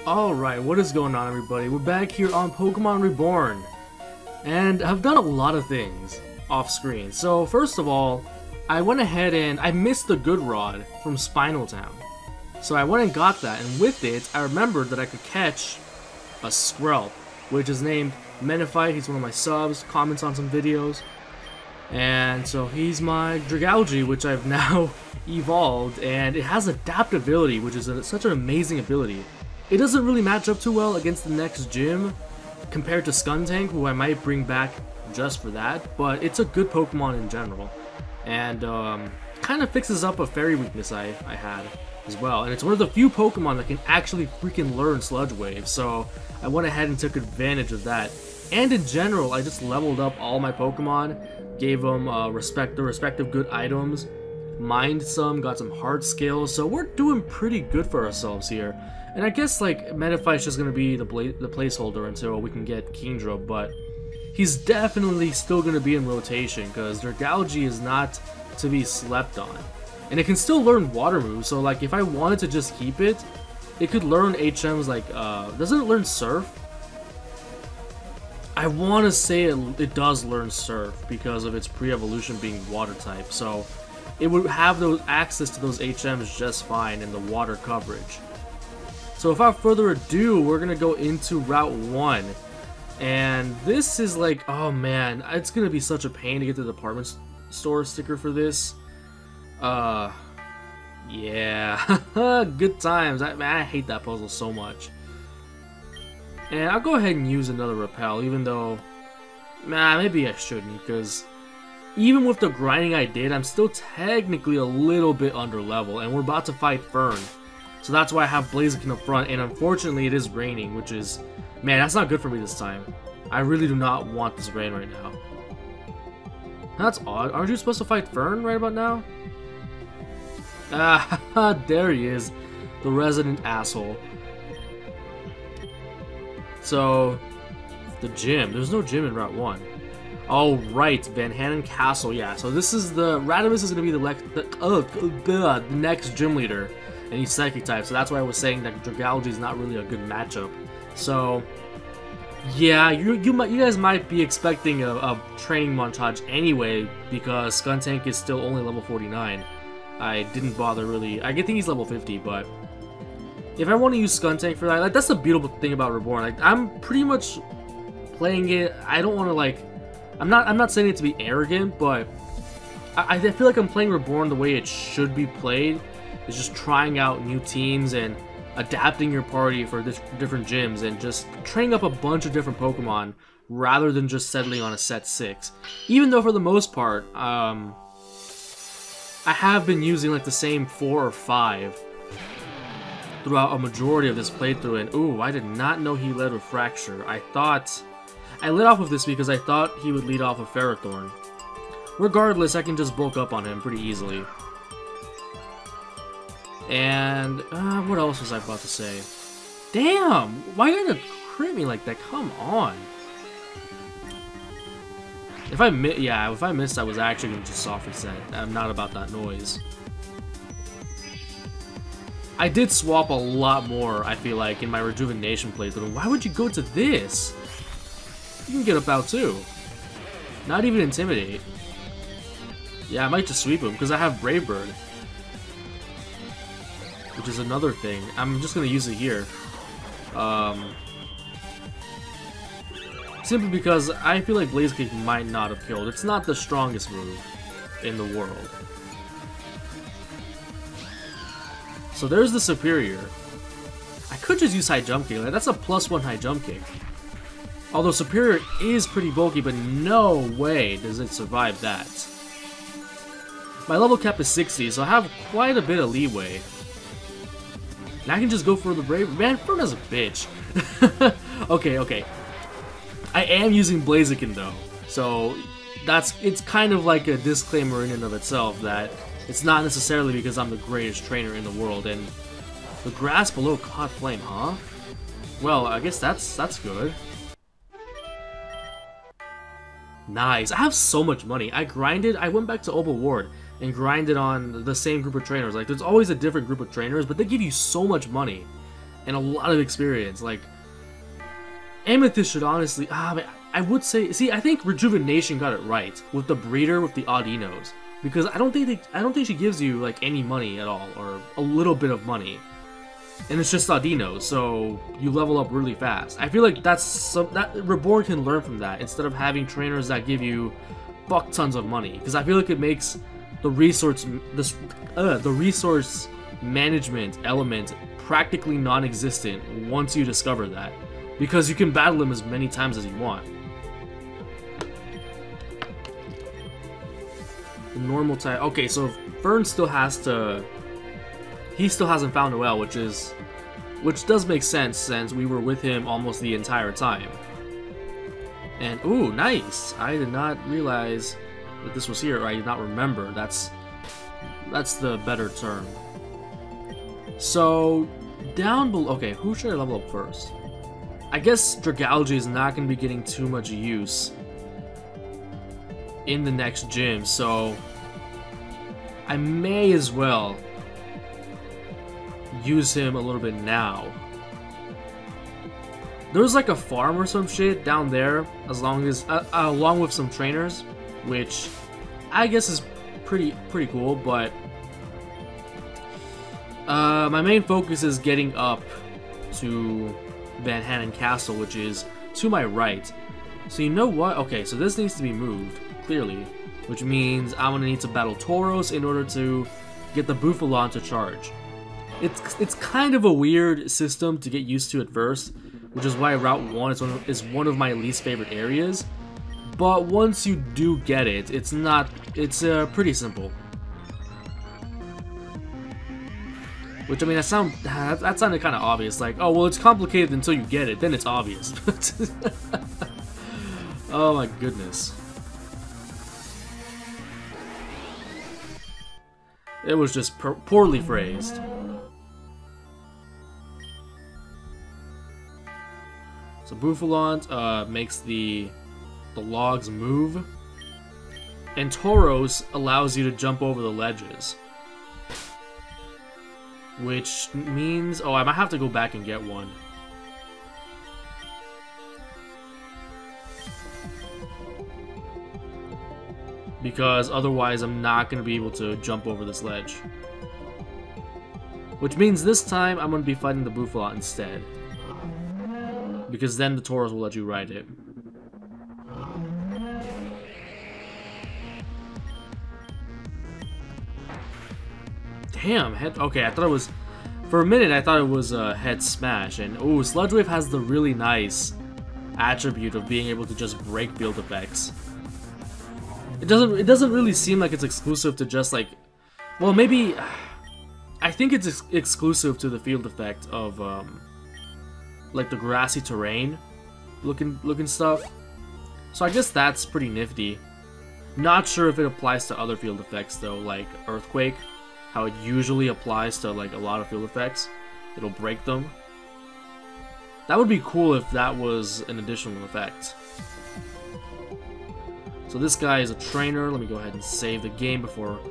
Alright, what is going on, everybody? We're back here on Pokemon Reborn. And I've done a lot of things off screen. So, first of all, I went ahead and I missed the Good Rod from Spinal Town. So I went and got that, and with it, I remembered that I could catch a Skrelp, which is named Menifite. He's one of my subs, comments on some videos. And so he's my Dragalge, which I've now evolved, and it has adaptability, which is such an amazing ability. It doesn't really match up too well against the next gym compared to Skuntank, who I might bring back just for that, but it's a good Pokemon in general. And kind of fixes up a fairy weakness I had as well. And it's one of the few Pokemon that can actually freaking learn Sludge Wave, so I went ahead and took advantage of that. And in general, I just leveled up all my Pokemon, gave them the respective good items, mined some, got some heart skills, so we're doing pretty good for ourselves here. And I guess like Menifite's just gonna be the placeholder until we can get Kingdra, but he's definitely still gonna be in rotation because Dragalge is not to be slept on. And it can still learn water moves, so like if I wanted to just keep it, it could learn HMs like doesn't it learn Surf? I want to say it does learn Surf because of its pre-evolution being water type, so it would have those access to those HMs just fine in the water coverage. So without further ado, we're gonna go into Route 1, and this is like, oh man, it's gonna be such a pain to get the department store sticker for this. Yeah, good times. Man, I hate that puzzle so much. And I'll go ahead and use another Repel, even though, maybe I shouldn't, because even with the grinding I did, I'm still technically a little bit under level, and we're about to fight Fern. So that's why I have Blaziken up front, and unfortunately it is raining, which is, man, that's not good for me this time. I really do not want this rain right now. That's odd. Aren't you supposed to fight Fern right about now? Ah, there he is, the resident asshole. So, the gym. There's no gym in Route 1. Oh, right, Vanhanen Castle, yeah. So this is the... Raddimus is going to be the next gym leader. And he's Psychic type, so that's why I was saying that Dragalge is not really a good matchup. So, yeah, you guys might be expecting a training montage anyway, because Skuntank is still only level 49. I didn't bother really... I think he's level 50, but... If I want to use Skuntank for that, like, that's the beautiful thing about Reborn. Like, I'm pretty much playing it... I don't want to, like... I'm not saying it to be arrogant, but... I feel like I'm playing Reborn the way it should be played. Is just trying out new teams and adapting your party for different gyms and just training up a bunch of different Pokemon rather than just settling on a set 6. Even though for the most part, I have been using like the same 4 or 5 throughout a majority of this playthrough, and ooh, I did not know he led with Fracture. I lit off with this because I thought he would lead off with Ferrothorn. Regardless, I can just bulk up on him pretty easily. And, what else was I about to say? Damn! Why you gotta crit me like that? Come on! If I missed, I was actually gonna just soft reset. I'm not about that noise. I did swap a lot more, I feel like, in my Rejuvenation playthrough. Why would you go to this? You can get up out too. Not even Intimidate. Yeah, I might just sweep him, because I have Brave Bird. Which is another thing. I'm just gonna use it here. Simply because I feel like Blaziken might not have killed. It's not the strongest move in the world. So there's the Superior. I could just use High Jump Kick. Like, that's a +1 High Jump Kick. Although Superior is pretty bulky, but no way does it survive that. My level cap is 60, so I have quite a bit of leeway. And I can just go for the Brave... Man, Fern is a bitch. Okay. I am using Blaziken though, so it's kind of like a disclaimer in and of itself that it's not necessarily because I'm the greatest trainer in the world. And the grass below caught flame, huh? Well, I guess that's good. Nice. I have so much money. I went back to Opal Ward and grinded on the same group of trainers. Like, there's always a different group of trainers, but they give you so much money and a lot of experience. Like, Amethyst should honestly, I would say, see, I think Rejuvenation got it right with the breeder with the Audinos, because I don't think she gives you like any money at all, or a little bit of money, and it's just Audinos, so you level up really fast. I feel like that Reborn can learn from that instead of having trainers that give you fuck tons of money, because I feel like it makes the resource management element practically non-existent once you discover that, because you can battle him as many times as you want. The normal type. Okay, so Fern still has to. He still hasn't found Noelle, which does make sense since we were with him almost the entire time. And ooh, nice! I did not realize that this was here, or I did not remember. That's the better term. So down below. Okay, who should I level up first? I guess Dragalge is not going to be getting too much use in the next gym, so I may as well use him a little bit now. There's like a farm or some shit down there, along with some trainers, which I guess is pretty cool. But my main focus is getting up to Vanhanen Castle, which is to my right. So you know what? Okay, so this needs to be moved, clearly, which means I'm gonna need to battle Tauros in order to get the Bufalon to charge. It's kind of a weird system to get used to at first, which is why Route 1 is one of my least favorite areas. But once you do get it, it's pretty simple. Which, I mean, that sounded kind of obvious. Like, oh, well, it's complicated until you get it, then it's obvious. Oh my goodness. It was just poorly phrased. So Bufalon makes the logs move, and Tauros allows you to jump over the ledges. Which means... oh, I might have to go back and get one. Because otherwise I'm not going to be able to jump over this ledge. Which means this time I'm going to be fighting the Bufalon instead. Because then the Tauros will let you ride it. Damn, head. Okay, I thought it was. For a minute, I thought it was a head smash. And ooh, Sludge Wave has the really nice attribute of being able to just break field effects. It doesn't really seem like it's exclusive to just like. Well, maybe. I think it's exclusive to the field effect of like the grassy terrain looking stuff. So I guess that's pretty nifty. Not sure if it applies to other field effects though, like Earthquake. How it usually applies to like a lot of field effects. It'll break them. That would be cool if that was an additional effect. So this guy is a trainer. Let me go ahead and save the game before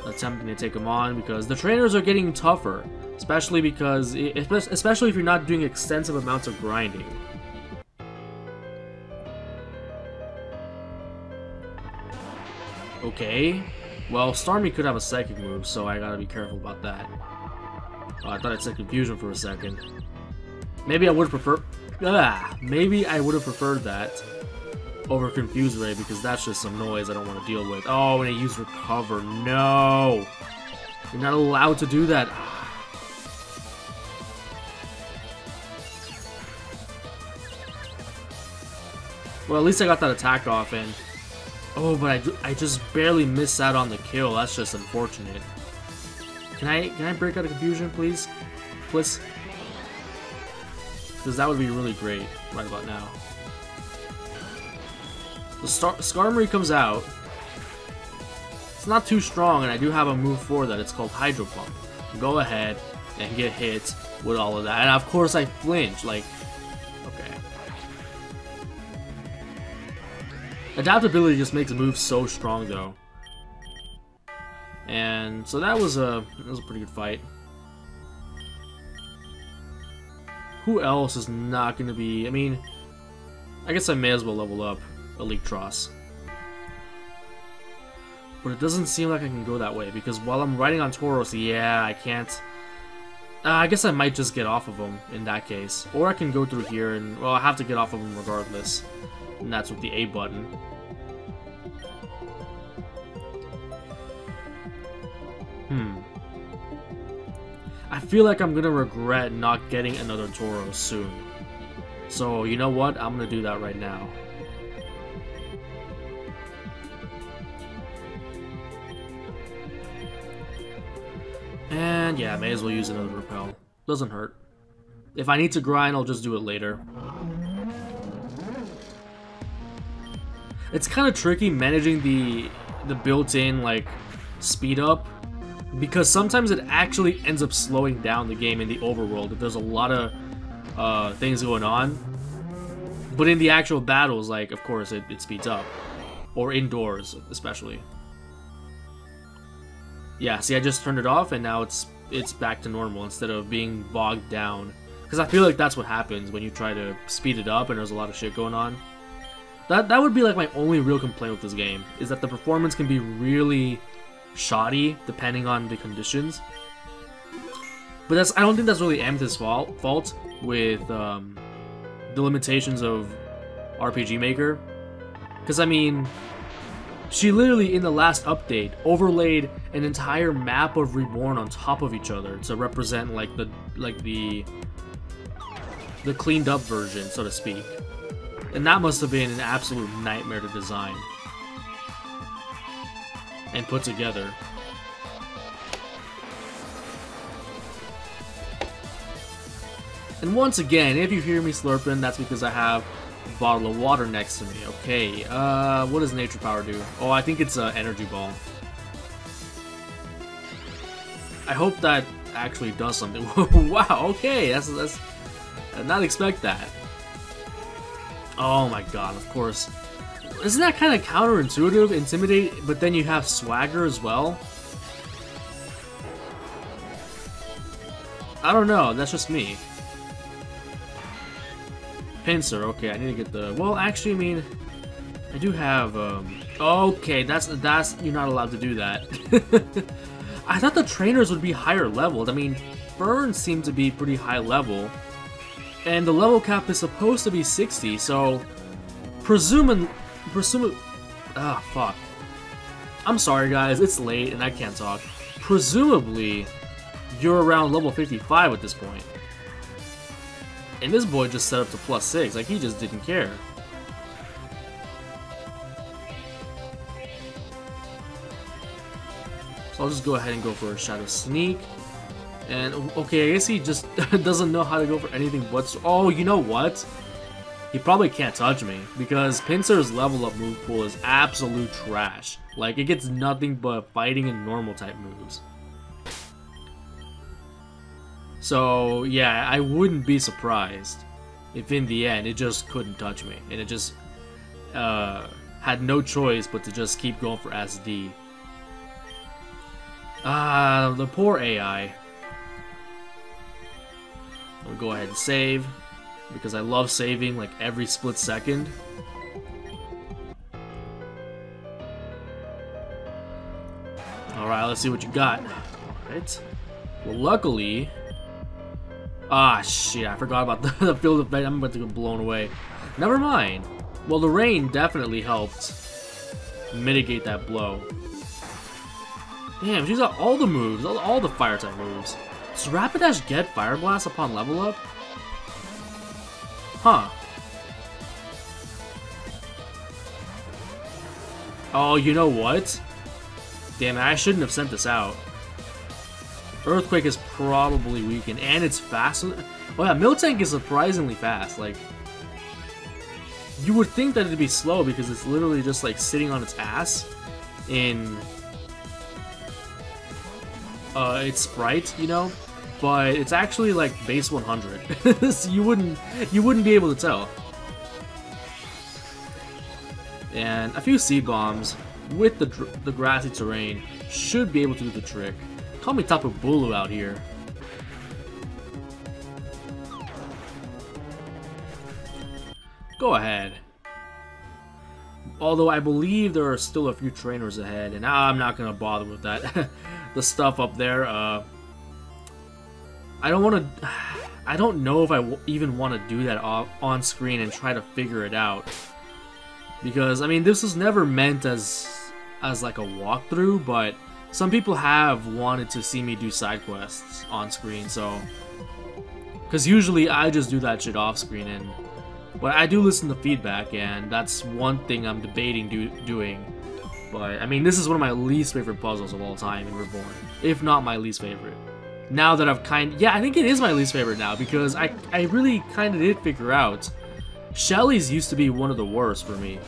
attempting to take him on, because the trainers are getting tougher, especially if you're not doing extensive amounts of grinding. Okay. Well, Starmie could have a psychic move, so I gotta be careful about that. Oh, I thought it said confusion for a second. Maybe I would prefer. Maybe I would have preferred that over Confuse Ray, because that's just some noise I don't want to deal with. Oh, and I used Recover. No! You're not allowed to do that. Well, at least I got that attack off, and... oh, but I just barely missed out on the kill. That's just unfortunate. Can I break out of confusion, please? Please? Because that would be really great right about now. The Skarmory comes out. It's not too strong, and I do have a move for that. It's called Hydro Pump. Go ahead and get hit with all of that. And of course I flinch, like... okay. Adaptability just makes a move so strong, though. And so that was a pretty good fight. who else is not going to be... I mean, I guess I may as well level up Electros. But it doesn't seem like I can go that way, because while I'm riding on Tauros, yeah, I can't... I guess I might just get off of him in that case. Or I can go through here and... Well, I have to get off of him regardless. And that's with the A button. I feel like I'm gonna regret not getting another Tauros soon. So, you know what? I'm gonna do that right now. And yeah, may as well use another repel. Doesn't hurt. If I need to grind, I'll just do it later. It's kind of tricky managing the built-in like speed up, because sometimes it actually ends up slowing down the game in the overworld if there's a lot of things going on. But in the actual battles, like, of course, it speeds up. Or indoors, especially. Yeah, see, I just turned it off, and now it's back to normal instead of being bogged down. Because I feel like that's what happens when you try to speed it up and there's a lot of shit going on. That would be like my only real complaint with this game, is that the performance can be really shoddy depending on the conditions. But I don't think that's really Amethyst's fault with the limitations of RPG Maker. Because I mean, she literally in the last update overlaid an entire map of Reborn on top of each other to represent like the cleaned up version, so to speak. And that must have been an absolute nightmare to design and put together. And once again, if you hear me slurping, that's because I have a bottle of water next to me. Okay, what does Nature Power do? Oh, I think it's an Energy Ball. I hope that actually does something. Wow, okay, that's I did not expect that. Oh my god, of course. Isn't that kind of counterintuitive? Intimidate, but then you have Swagger as well? I don't know, that's just me. Pincer, okay, I need to get the... Well, actually, I mean, I do have, okay, that's you're not allowed to do that. I thought the trainers would be higher leveled. I mean, Fern seemed to be pretty high level. And the level cap is supposed to be 60, so... Ah, fuck. I'm sorry, guys, it's late and I can't talk. Presumably, you're around level 55 at this point. And this boy just set up to +6, like he just didn't care. So I'll just go ahead and go for a Shadow Sneak. And, okay, I guess he just doesn't know how to go for anything but... Oh, you know what? He probably can't touch me, because Pincer's level up move pool is absolute trash. Like, it gets nothing but fighting and normal type moves. So, yeah, I wouldn't be surprised if in the end it just couldn't touch me, and it just had no choice but to just keep going for SD. The poor AI. I'll go ahead and save, because I love saving like every split second. Alright, let's see what you got. Alright. Well, luckily... Ah, shit, I forgot about the field effect. I'm about to get blown away. Never mind. Well, the rain definitely helped mitigate that blow. Damn, she's got all the moves, all the fire type moves. Does Rapidash get Fire Blast upon level up? Huh. Oh, you know what? Damn it, I shouldn't have sent this out. Earthquake is probably weakened, and it's fast. Oh yeah, Miltank is surprisingly fast. Like, you would think that it'd be slow because it's literally just like sitting on its ass in its sprite, you know? But it's actually like base 100. So you wouldn't be able to tell. And a few seed bombs with the grassy terrain should be able to do the trick. Call me Tapu Bulu out here. Go ahead. Although I believe there are still a few trainers ahead, and I'm not gonna bother with that. The stuff up there, I don't want to. I don't know if I even want to do that on screen and try to figure it out, because I mean this was never meant as like a walkthrough, but some people have wanted to see me do side quests on screen, so because usually I just do that shit off screen, but I do listen to feedback, and that's one thing I'm debating doing. But I mean, this is one of my least favorite puzzles of all time in Reborn, if not my least favorite. Now that I've yeah, I think it is my least favorite now, because I really kind of did figure out Shelly's used to be one of the worst for me,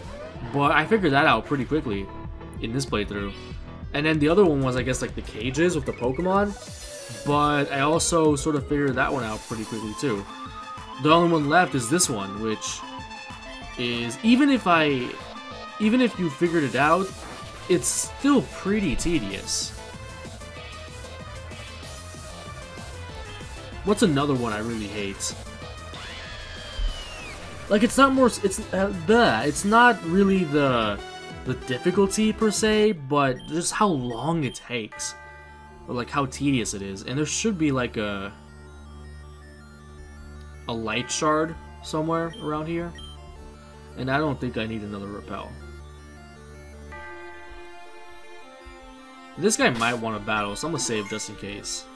but I figured that out pretty quickly in this playthrough. And then the other one was, I guess, like the cages with the Pokemon, but I also sort of figured that one out pretty quickly too. The only one left is this one, which is, even if you figured it out, it's still pretty tedious. What's another one I really hate? Like, it's not not really the difficulty per se, but just how long it takes, or like how tedious it is. And there should be like a light shard somewhere around here, and I don't think I need another repel. This guy might want to battle, so I'm gonna save just in case.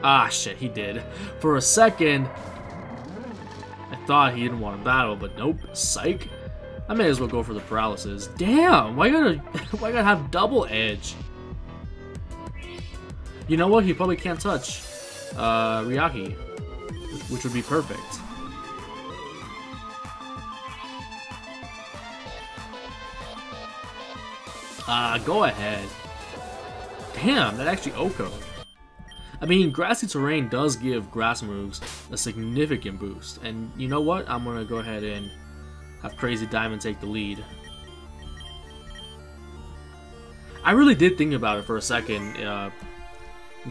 Ah, shit, he did. For a second, I thought he didn't want to battle, but nope. Psych. I may as well go for the paralysis. Damn, why gotta have double edge? You know what? He probably can't touch Ryaki, which would be perfect. Go ahead. Damn, that actually OHKO'd. I mean, grassy terrain does give grass moves a significant boost, and you know what? I'm gonna go ahead and have Crazy Diamond take the lead. I really did think about it for a second,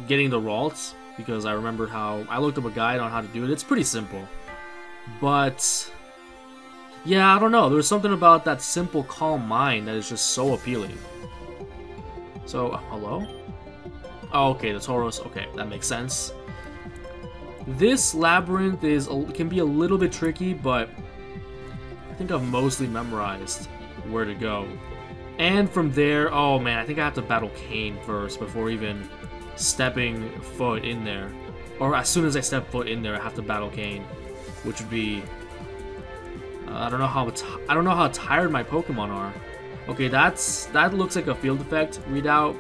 getting the Ralts, because I remembered how I looked up a guide on how to do it. It's pretty simple, but yeah, I don't know. There's something about that simple, calm mind that is just so appealing. So, hello? Oh, okay, the Tauros. Okay, that makes sense. This labyrinth can be a little bit tricky, but I think I've mostly memorized where to go. And from there, oh man, I think I have to battle Cain first before even stepping foot in there. Or as soon as I step foot in there, I have to battle Cain, which would be I don't know how tired my Pokemon are. Okay, that looks like a field effect readout.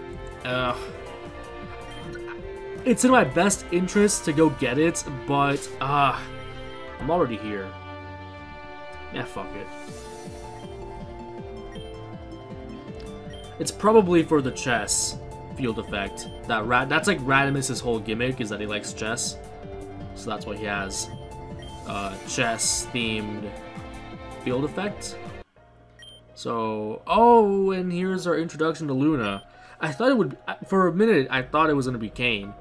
It's in my best interest to go get it, but I'm already here. Yeah, fuck it. It's probably for the chess field effect. That's like Raddimus' whole gimmick, is that he likes chess. So that's why he has chess themed field effect. So, oh, and here's our introduction to Luna. I thought it would, for a minute, I thought it was going to be Cain.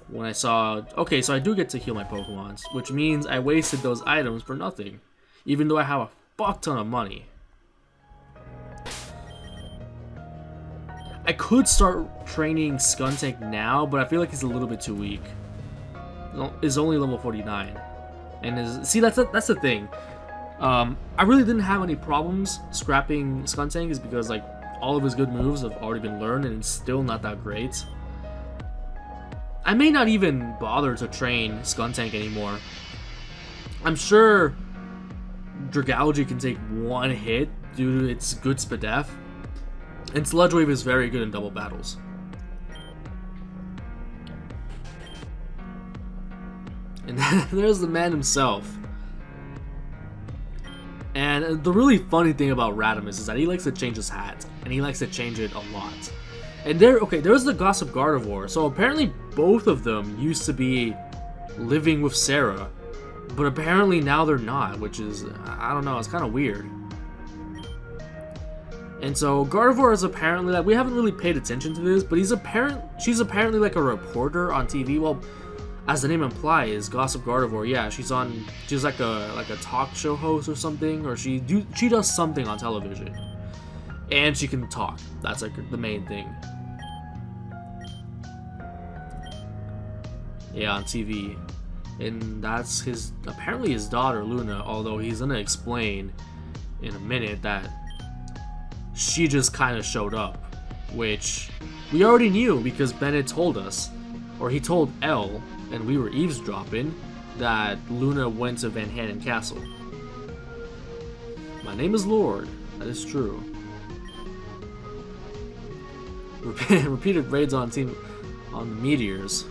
When I saw, okay, so I do get to heal my Pokemons, which means I wasted those items for nothing, even though I have a fuck ton of money. I could start training Skuntank now, but I feel like he's a little bit too weak. He's only level 49, and see, that's the thing. I really didn't have any problems scrapping Skuntank, is because like all of his good moves have already been learned, and it's still not that great. I may not even bother to train Skuntank anymore. I'm sure Dragalge can take one hit due to its good Spadef, and Sludge Wave is very good in double battles. And there's the man himself. And the really funny thing about Raddimus is that he likes to change his hat, and he likes to change it a lot. And there's the Gossip Gardevoir. So apparently both of them used to be living with Sarah, but apparently now they're not, which is, I don't know, it's kind of weird. And so Gardevoir is apparently, like, we haven't really paid attention to this, but she's apparently like a reporter on TV. Well, as the name implies, Gossip Gardevoir, yeah, she's like a talk show host or something, or she does something on television. And she can talk. That's like the main thing. Yeah, on TV. And that's apparently his daughter, Luna, although he's gonna explain in a minute that she just kind of showed up, which we already knew because Bennett told us, or he told Elle, and we were eavesdropping, that Luna went to Vanhanen Castle. My name is Lord. That is true. Repeated raids on the meteors.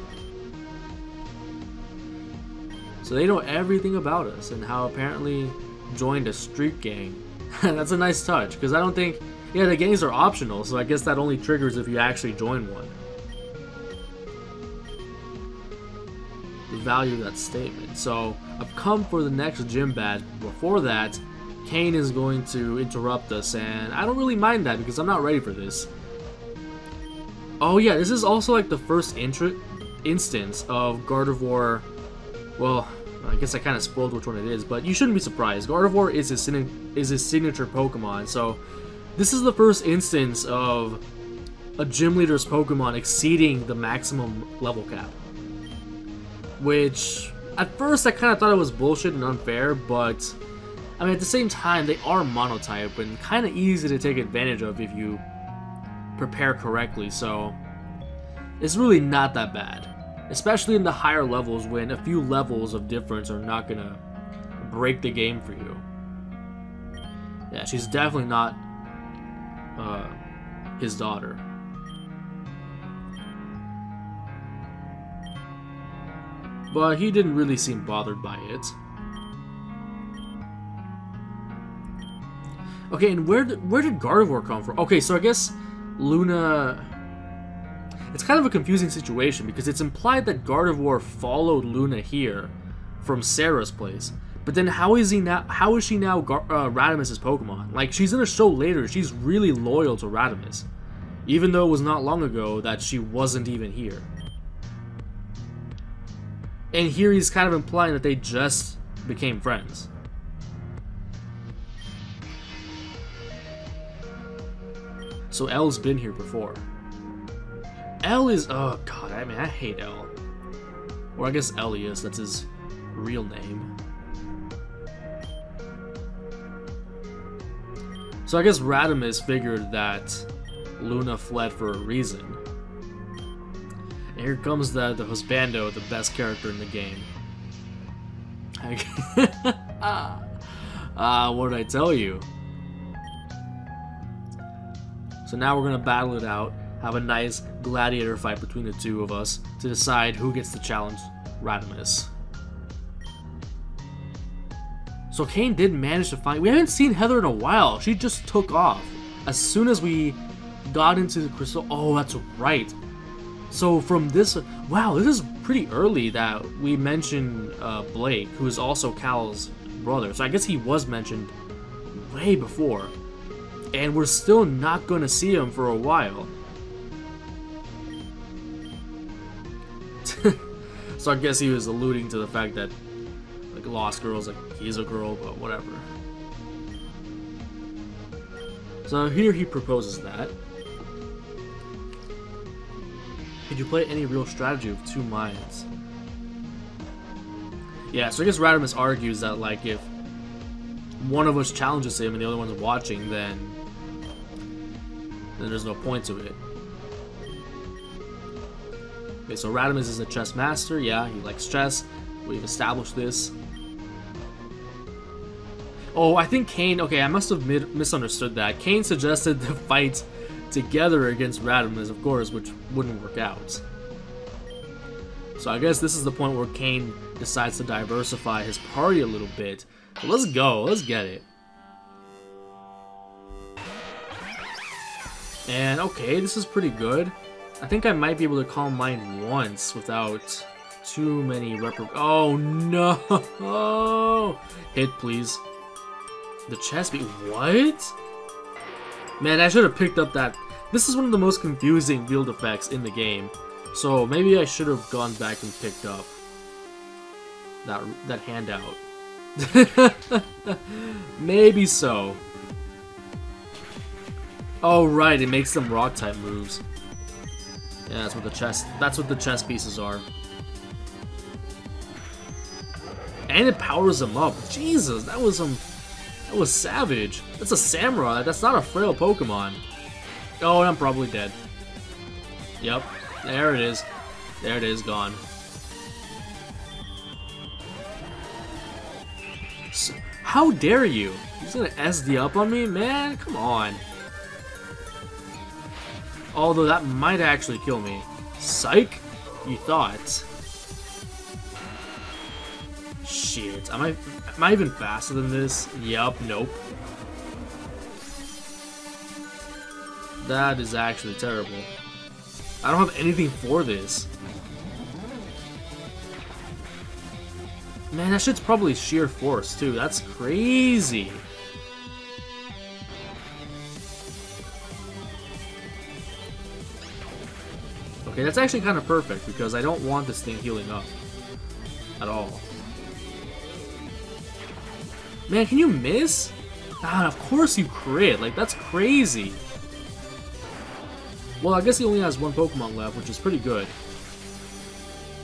So they know everything about us and how apparently joined a street gang. That's a nice touch, because I don't think... Yeah, the gangs are optional, so I guess that only triggers if you actually join one. The value of that statement. So, I've come for the next gym badge. Before that, Cain is going to interrupt us, and I don't really mind that because I'm not ready for this. Oh yeah, this is also like the first instance of Gardevoir. Well, I guess I kind of spoiled which one it is, but you shouldn't be surprised. Gardevoir is his signature Pokemon, so this is the first instance of a gym leader's Pokemon exceeding the maximum level cap. Which, at first I kind of thought it was bullshit and unfair, but I mean at the same time they are monotype and kind of easy to take advantage of if you prepare correctly, so it's really not that bad. Especially in the higher levels when a few levels of difference are not gonna break the game for you. Yeah, she's definitely not his daughter. But he didn't really seem bothered by it. Okay, and where did Gardevoir come from? Okay, so I guess Luna... It's kind of a confusing situation because it's implied that Gardevoir followed Luna here from Sarah's place. But then how is she now Raddimus' Pokemon? Like, she's gonna show later she's really loyal to Raddimus, even though it was not long ago that she wasn't even here. And here he's kind of implying that they just became friends. So Elle's been here before. Elle is... Oh god, I mean, I hate Elle. Or I guess Elias, that's his real name. So I guess Raddimus figured that Luna fled for a reason. And here comes the Husbando, the best character in the game. What did I tell you? So now we're gonna battle it out. Have a nice gladiator fight between the two of us to decide who gets to challenge Raddimus. So Cain did manage to find... We haven't seen Heather in a while. She just took off as soon as we got into the crystal. Oh, that's right. So from this... Wow, this is pretty early that we mentioned Blake, who is also Cal's brother. So I guess he was mentioned way before. And we're still not going to see him for a while. So I guess he was alluding to the fact that, like, Lost Girl's like, he's a girl, but whatever. So here he proposes that. Could you play any real strategy with two minds? Yeah, so I guess Raddimus argues that, like, if one of us challenges him and the other one's watching, then there's no point to it. Okay, so Raddimus is a chess master. Yeah, he likes chess. We've established this. Oh, I think Cain... Okay, I must have misunderstood that. Cain suggested the fight together against Raddimus, of course, which wouldn't work out. So I guess this is the point where Cain decides to diversify his party a little bit. So let's go. Let's get it. And okay, this is pretty good. I think I might be able to calm mine once without too many Oh no! Hit, please. The chest beat. What? Man, I should have picked up that. This is one of the most confusing field effects in the game. So maybe I should have gone back and picked up that handout. Maybe so. Oh right, it makes them rock type moves. Yeah, that's what the chess pieces are. And it powers them up. Jesus, that was savage. That's a samurai. That's not a frail Pokemon. Oh, and I'm probably dead. Yep, there it is. There it is, gone. So, how dare you? He's gonna SD up on me? Man, come on. Although that might actually kill me. Psych? You thought. Shit, am I even faster than this? Yup, nope. That is actually terrible. I don't have anything for this. Man, that shit's probably sheer force too. That's crazy. Okay, that's actually kind of perfect because I don't want this thing healing up at all. Man, can you miss? Ah, of course you crit. Like, that's crazy. Well, I guess he only has one Pokemon left, which is pretty good.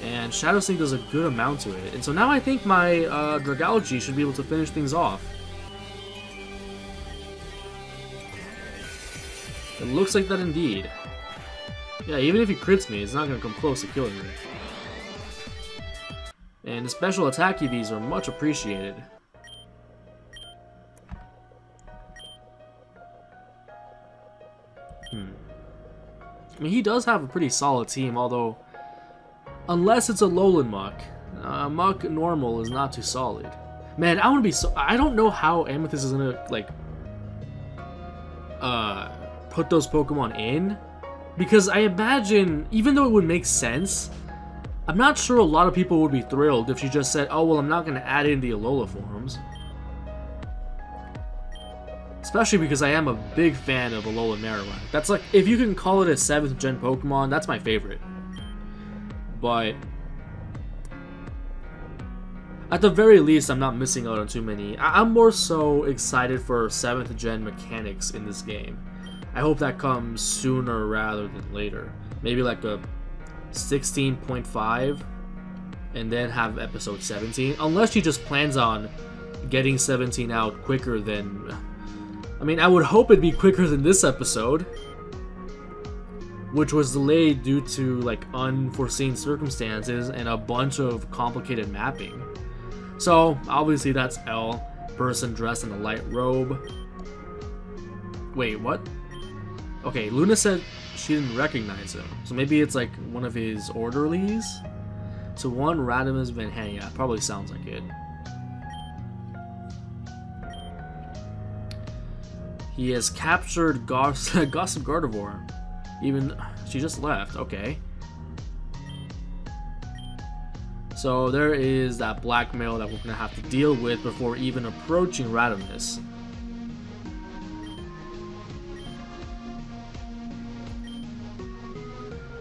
And Shadow Sneak does a good amount to it. And so now I think my Dragalge should be able to finish things off. It looks like that indeed. Yeah, even if he crits me, it's not going to come close to killing me. And the special attack EVs are much appreciated. I mean, he does have a pretty solid team, although, unless it's a Alolan Muck, Muck normal is not too solid. Man, I want to be so. I don't know how Amethyst is gonna like put those Pokemon in, because I imagine, even though it would make sense, I'm not sure a lot of people would be thrilled if she just said, "Oh well, I'm not gonna add in the Alola forms." Especially because I am a big fan of Alolan Marowak. That's like, if you can call it a 7th gen Pokemon, that's my favorite. But at the very least, I'm not missing out on too many. I'm more so excited for 7th gen mechanics in this game. I hope that comes sooner rather than later. Maybe like a 16.5 and then have episode 17. Unless she just plans on getting 17 out quicker than... I mean, I would hope it'd be quicker than this episode, which was delayed due to like unforeseen circumstances and a bunch of complicated mapping. So obviously that's L, person dressed in a light robe. Wait, what? Okay, Luna said she didn't recognize him, so maybe it's like one of his orderlies. So one Raddimus Vanhanen, yeah, probably sounds like it. He has captured Gossip Gardevoir. Even she just left. Okay. So there is that blackmail that we're gonna have to deal with before even approaching Raddimus.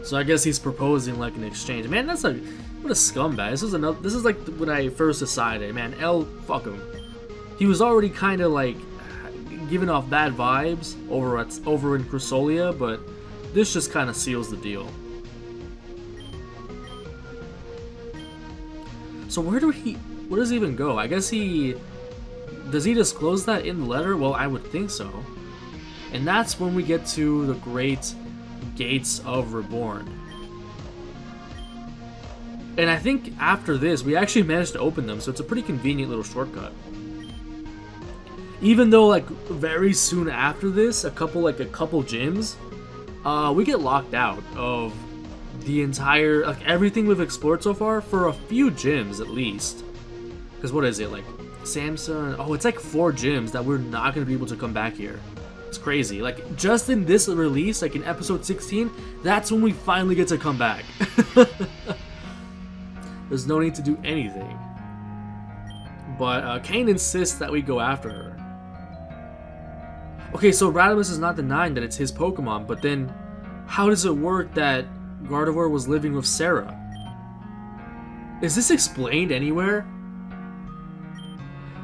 So I guess he's proposing like an exchange. Man, that's like, what a scumbag. This is like when I first decided, man, L, fuck him. He was already kind of like giving off bad vibes over in Cressolia, but this just kind of seals the deal. So where does he even go? I guess does he disclose that in the letter? Well, I would think so. And that's when we get to the great gates of Reborn. And I think after this, we actually managed to open them, so it's a pretty convenient little shortcut. Even though, like, very soon after this, a couple gyms, we get locked out of the entire, like, everything we've explored so far for a few gyms at least. Because what is it, like, Samson? Oh, it's like 4 gyms that we're not going to be able to come back here. It's crazy. Like, just in this release, like in episode 16, that's when we finally get to come back. There's no need to do anything. But Cain insists that we go after her. Okay, so Raddimus is not denying that it's his Pokemon, but then how does it work that Gardevoir was living with Sarah? Is this explained anywhere?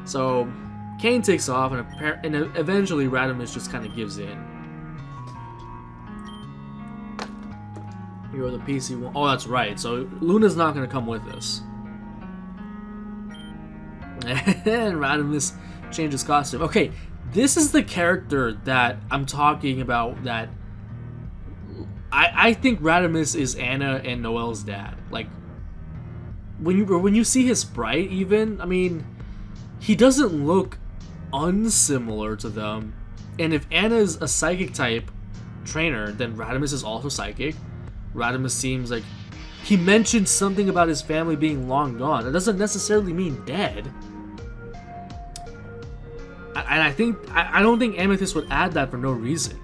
So, Cain takes off, and eventually Raddimus just kind of gives in. Here are the PC one. Oh, that's right. So Luna's not going to come with us. And Raddimus changes costume. Okay, this is the character that I'm talking about. That I think Raddimus is Anna and Noelle's dad. Like when you see his sprite, even I mean, he doesn't look unsimilar to them. And if Anna's a psychic type trainer, then Raddimus is also psychic. Raddimus seems like he mentioned something about his family being long gone. That doesn't necessarily mean dead. And I don't think Amethyst would add that for no reason,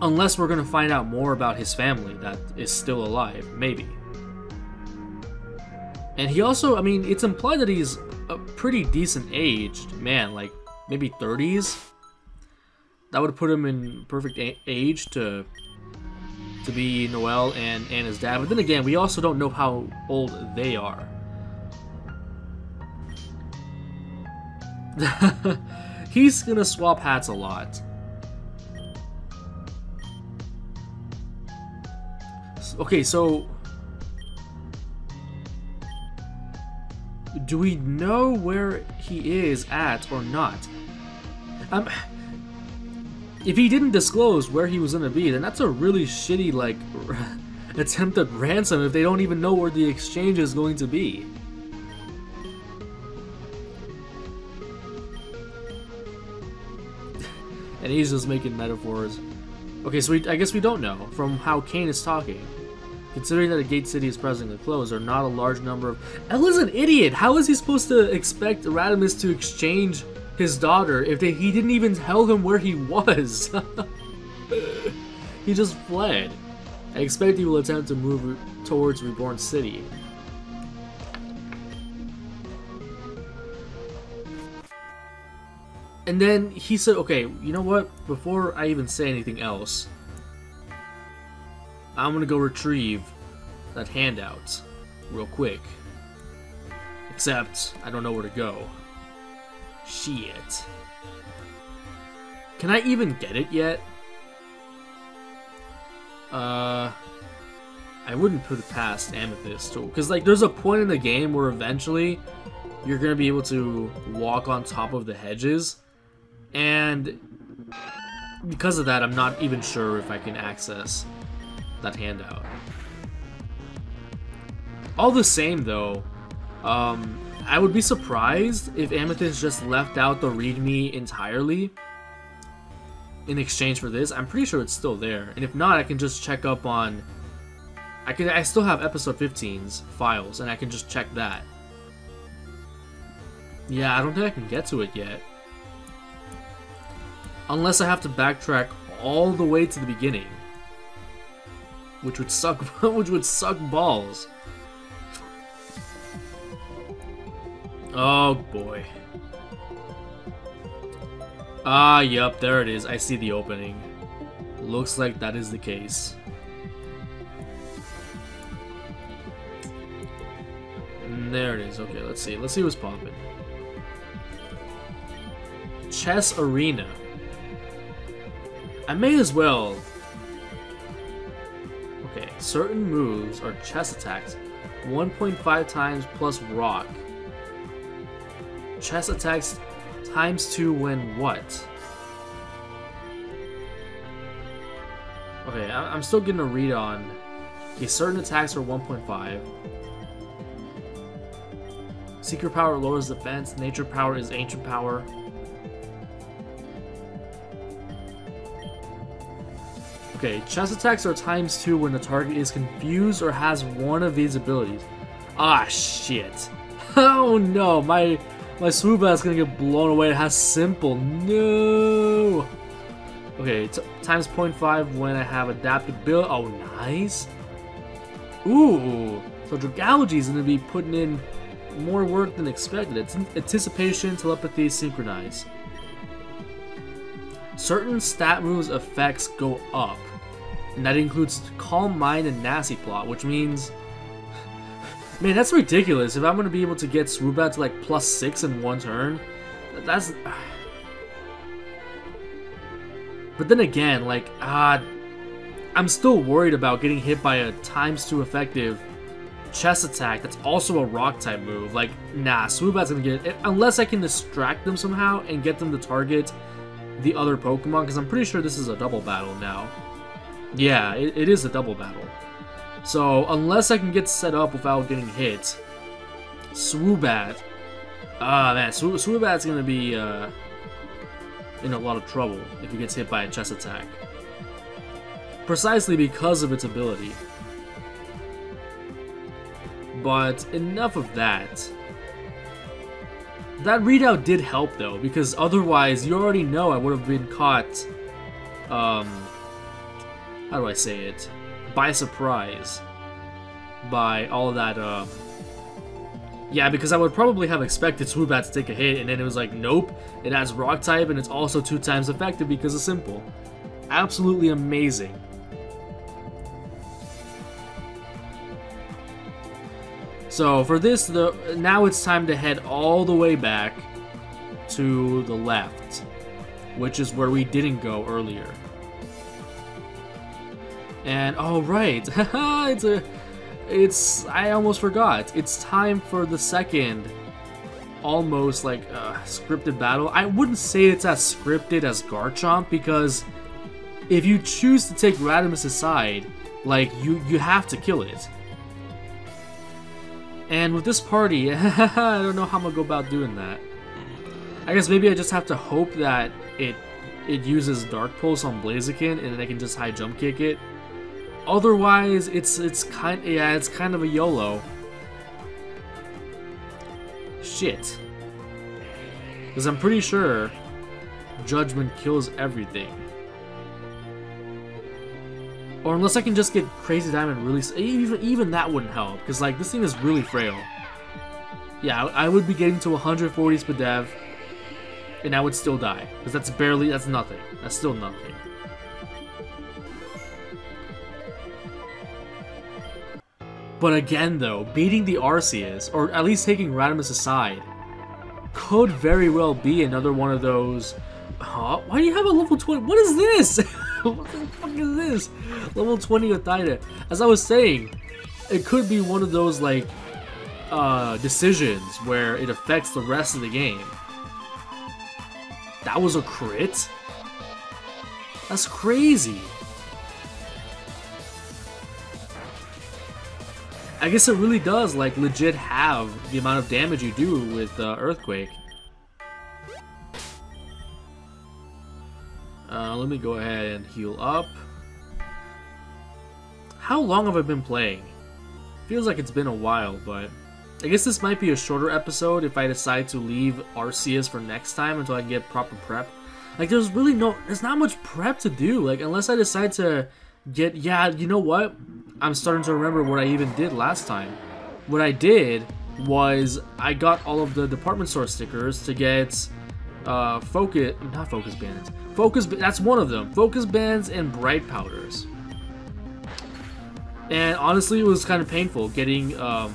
unless we're gonna find out more about his family that is still alive, maybe. And he also, I mean, it's implied that he's a pretty decent aged man, like maybe 30s. That would put him in perfect age to be Noelle and Anna's dad. But then again, we also don't know how old they are. He's gonna swap hats a lot. Okay, so do we know where he is at or not? If he didn't disclose where he was gonna be, then that's a really shitty, like, attempt at ransom if they don't even know where the exchange is going to be. And he's just making metaphors. Okay, so I guess we don't know from how Cain is talking. Considering that a gate city is presently closed, there are not a large number of... Ella's an idiot! How is he supposed to expect Raddimus to exchange his daughter if he didn't even tell him where he was? He just fled. I expect he will attempt to move towards Reborn City. And then he said, okay, you know what? Before I even say anything else, I'm gonna go retrieve that handout real quick. Except, I don't know where to go. Shit. Can I even get it yet? I wouldn't put it past Amethyst, because like there's a point in the game where eventually you're gonna be able to walk on top of the hedges, and because of that, I'm not even sure if I can access that handout. All the same, though, I would be surprised if Amethyst just left out the README entirely in exchange for this. I'm pretty sure it's still there, and if not, I can just check up on... I still have episode 15's files, and I can just check that. Yeah, I don't think I can get to it yet. Unless I have to backtrack all the way to the beginning. Which would suck, which would suck balls. Oh boy. Ah, yup, there it is. I see the opening. Looks like that is the case. And there it is. Okay, let's see. Let's see what's popping. Chess Arena. I may as well. Okay, certain moves are chess attacks 1.5 times plus rock. Chess attacks times 2 when what? Okay, I'm still getting a read on. Okay, certain attacks are 1.5. Secret power lowers defense. Nature power is ancient power. Okay, chess attacks are times 2 when the target is confused or has one of these abilities. Ah, shit. Oh no, my swoop is gonna get blown away. It has simple. No. Okay, times 0.5 when I have adaptability. Oh, nice. Ooh, so Dragology is gonna be putting in more work than expected. It's anticipation, telepathy, synchronize. Certain stat moves effects go up, and that includes Calm Mind and Nasty Plot, which means Man, that's ridiculous. If I'm gonna be able to get Swoobat to like +6 in one turn, that's... But then again, like, I'm still worried about getting hit by a ×2 effective chest attack that's also a rock type move. Like, nah, Swoobat's gonna get it, unless I can distract them somehow and get them to target the other Pokemon, because I'm pretty sure this is a double battle now. Yeah, it is a double battle. So, unless I can get set up without getting hit, Swoobat... man, Swoobat's gonna be in a lot of trouble if he gets hit by a chest attack. Precisely because of its ability. But enough of that. That readout did help though, because otherwise you already know I would have been caught, how do I say it? By surprise. By all of that, yeah, because I would probably have expected Swoobat to take a hit, and then it was like, nope, it has rock type, and it's also 2 times effective because of Simple. Absolutely amazing. So for this, now it's time to head all the way back to the left, which is where we didn't go earlier. And oh right, I almost forgot. It's time for the second, almost like scripted battle. I wouldn't say it's as scripted as Garchomp, because if you choose to take Raddimus aside, like you have to kill it. And with this party, I don't know how I'm gonna go about doing that. I guess maybe I just have to hope that it uses Dark Pulse on Blaziken, and then I can just high jump kick it. Otherwise, it's kind of a YOLO. Shit. Because I'm pretty sure Judgment kills everything. Or unless I can just get Crazy Diamond really... Even that wouldn't help, because like this thing is really frail. Yeah, I would be getting to 140 Spadev, and I would still die. Because that's nothing. That's still nothing. But again though, beating the Arceus, or at least taking Raddimus aside, could very well be another one of those... Huh? Why do you have a level 20? What is this? What the fuck is this? Level 20 Otaida. As I was saying, it could be one of those like decisions where it affects the rest of the game. That was a crit? That's crazy. I guess it really does like legit have the amount of damage you do with Earthquake. Let me go ahead and heal up. How long have I been playing? Feels like it's been a while, but I guess this might be a shorter episode if I decide to leave Arceus for next time until I get proper prep. Like, there's not much prep to do, like, unless I decide to get, yeah, you know what? I'm starting to remember what I even did last time. What I did was I got all of the department store stickers to get focus bands. That's one of them. Focus bands and bright powders. And honestly, it was kind of painful getting the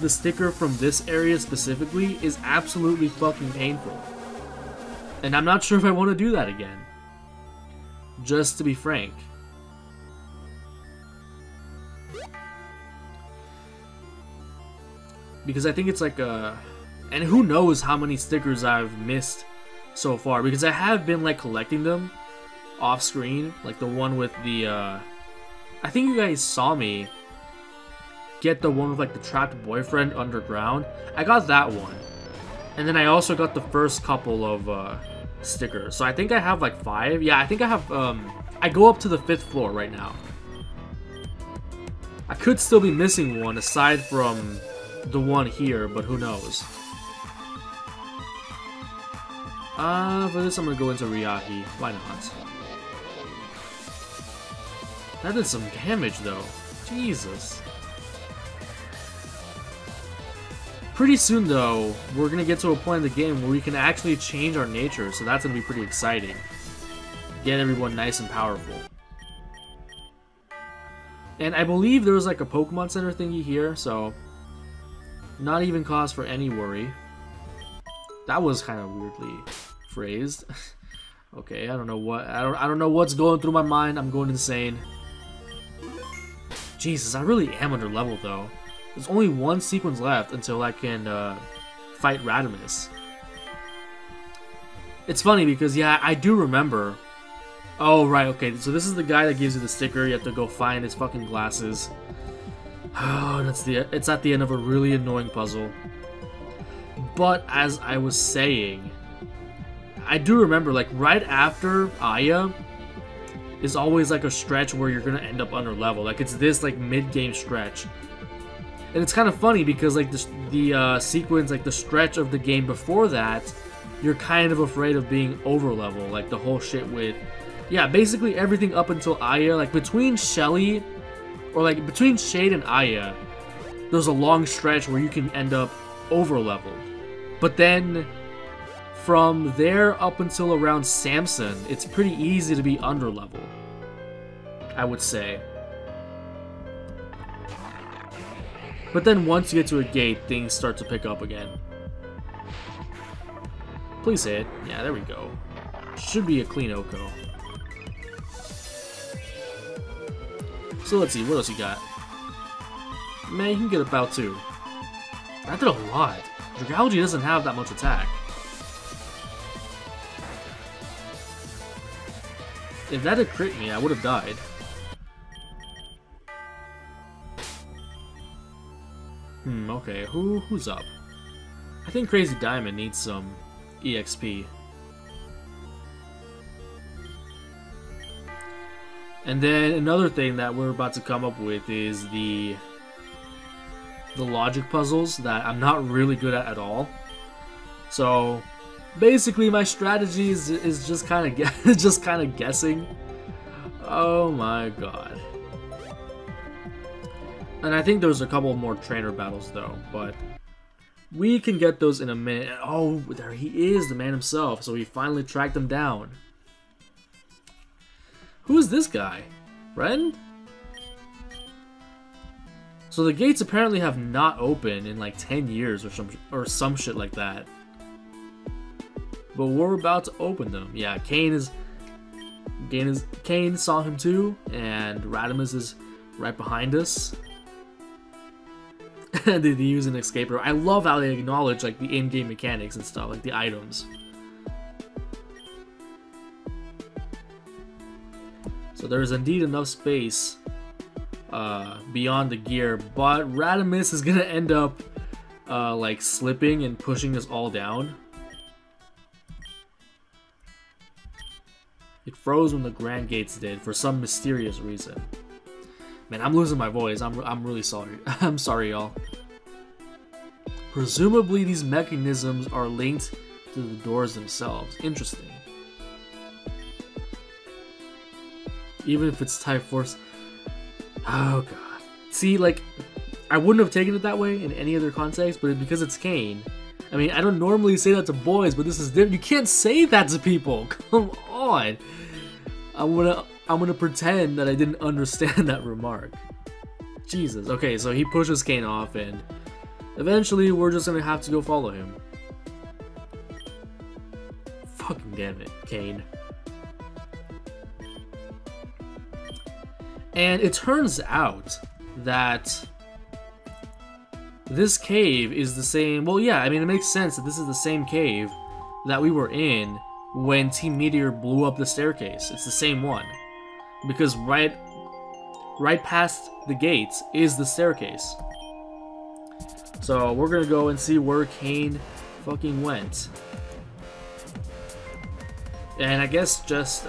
sticker from this area specifically is absolutely fucking painful. And I'm not sure if I want to do that again. Just to be frank. Because I think it's like a... And who knows how many stickers I've missed so far. Because I have been like collecting them off screen. Like the one with the... I think you guys saw me get the one with like the trapped boyfriend underground. I got that one. And then I also got the first couple of stickers. So I think I have like 5. Yeah, I think I have... I go up to the 5th floor right now. I could still be missing one aside from the one here, but who knows. For this I'm gonna go into Ryahi. Why not? That did some damage though. Jesus. Pretty soon though, we're gonna get to a point in the game where we can actually change our nature, so that's gonna be pretty exciting. Get everyone nice and powerful. And I believe there was like a Pokemon Center thingy here, so not even cause for any worry. That was kind of weirdly phrased. Okay, I don't know what's going through my mind. I'm going insane. Jesus, I really am under level though. There's only one sequence left until I can fight Raddimus. It's funny because yeah, I do remember. Oh right, okay. So this is the guy that gives you the sticker. You have to go find his fucking glasses. Oh, it's at the end of a really annoying puzzle. But as I was saying, I do remember like right after Aya is always like a stretch where you're gonna end up under level. Like it's this like mid-game stretch. And it's kind of funny because like the sequence, like the stretch of the game before that, you're kind of afraid of being over level. Like the whole shit with, yeah, basically everything up until Aya, like between Shelly, or like between Shade and Aya, there's a long stretch where you can end up over leveled. But then from there up until around Samson, it's pretty easy to be under level, I would say. But then once you get to a gate, things start to pick up again. Please hit. Yeah, there we go. Should be a clean Oko. So let's see, what else you got? Man, you can get about 2. That did a lot. Dragalge doesn't have that much attack. If that had crit me, I would have died. Okay, who's up? I think Crazy Diamond needs some EXP. And then another thing that we're about to come up with is the logic puzzles that I'm not really good at all. So basically my strategy is just kind of guessing. Oh my god. And I think there's a couple more trainer battles though, but we can get those in a minute. Oh, there he is, the man himself. So we finally tracked him down. Who is this guy? Fern? So the gates apparently have not opened in like 10 years or some shit like that. But we're about to open them. Yeah, Cain saw him too, and Raddimus is right behind us. They use an escape rope. I love how they acknowledge like the in-game mechanics and stuff, like the items. So there's indeed enough space beyond the gear, but Raddimus is gonna end up like slipping and pushing us all down. It froze when the Grand Gates did for some mysterious reason. Man, I'm losing my voice. I'm really sorry. I'm sorry, y'all. Presumably, these mechanisms are linked to the doors themselves. Interesting. Even if it's Type Force. Oh god. See, like, I wouldn't have taken it that way in any other context, but because it's Cain. I mean, I don't normally say that to boys, but this is different. You can't say that to people. Come on. I'm gonna pretend that I didn't understand that remark. Jesus. Okay, so he pushes Cain off, and eventually we're just gonna have to go follow him. Fucking damn it, Cain. And it turns out that this cave is the same. Well, yeah, I mean, it makes sense that this is the same cave that we were in when Team Meteor blew up the staircase. It's the same one. Because right past the gates is the staircase. So we're gonna go and see where Cain fucking went. And I guess just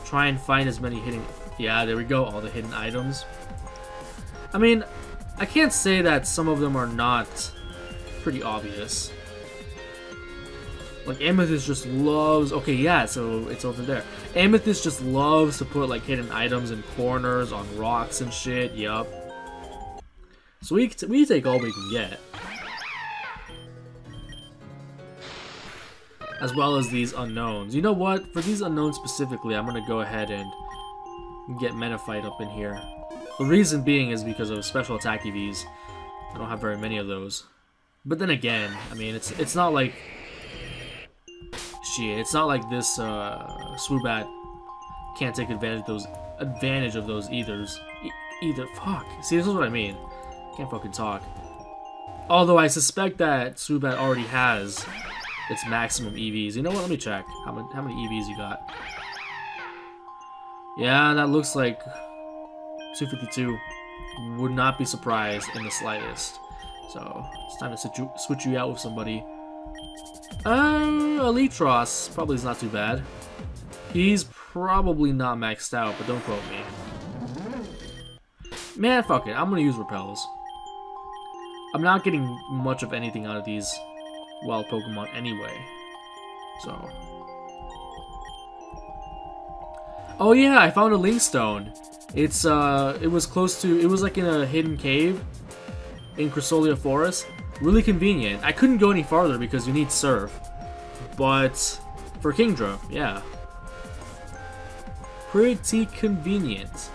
try and find as many hidden... Yeah, there we go, all the hidden items. I mean, I can't say that some of them are not pretty obvious. Like, Amethyst just loves... Okay, yeah, so it's over there. Amethyst just loves to put, like, hidden items in corners, on rocks and shit, yup. So we take all we can get. As well as these unknowns. You know what? For these unknowns specifically, I'm gonna go ahead and get Metafight up in here. The reason being is because of special attack EVs. I don't have very many of those. But then again, I mean, it's not like... Shit, it's not like this Swoobat can't take advantage of those ethers. Either. Fuck. See, this is what I mean. Can't fucking talk. Although I suspect that Swoobat already has its maximum EVs. You know what? Let me check. How many EVs you got? Yeah, that looks like 252. Would not be surprised in the slightest. So, it's time to switch you out with somebody. Elitros probably is not too bad. He's probably not maxed out, but don't quote me. Man, fuck it. I'm gonna use Repels. I'm not getting much of anything out of these wild Pokemon anyway. So. Oh yeah, I found a Link Stone. It was close to, it was like in a hidden cave in Chrysalia Forest. Really convenient. I couldn't go any farther because you need Surf. But for Kingdra, yeah. Pretty convenient.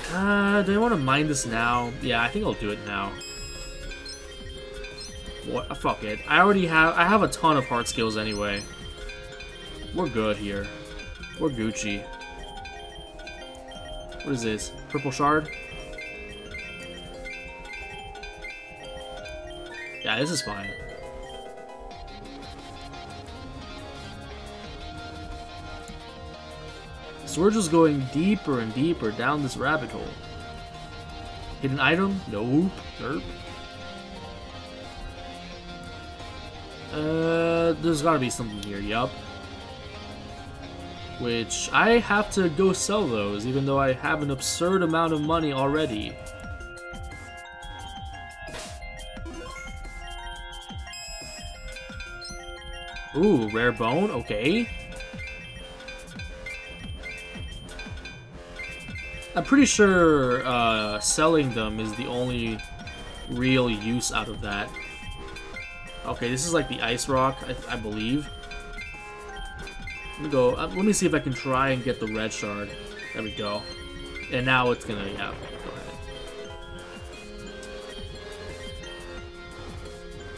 Do I want to mine this now? Yeah, I think I'll do it now. What? Fuck it. I have a ton of heart skills anyway. We're good here. We're Gucci. What is this? Purple Shard? Yeah, this is fine. So we're just going deeper and deeper down this rabbit hole. Hidden item? Nope. Derp. There's gotta be something here, yup. Which, I have to go sell those, even though I have an absurd amount of money already. Ooh, rare bone? Okay. I'm pretty sure selling them is the only real use out of that. Okay, this is like the Ice Rock, I believe. Let me go. Let me see if I can try and get the red shard. There we go. And now it's gonna, yeah, go ahead.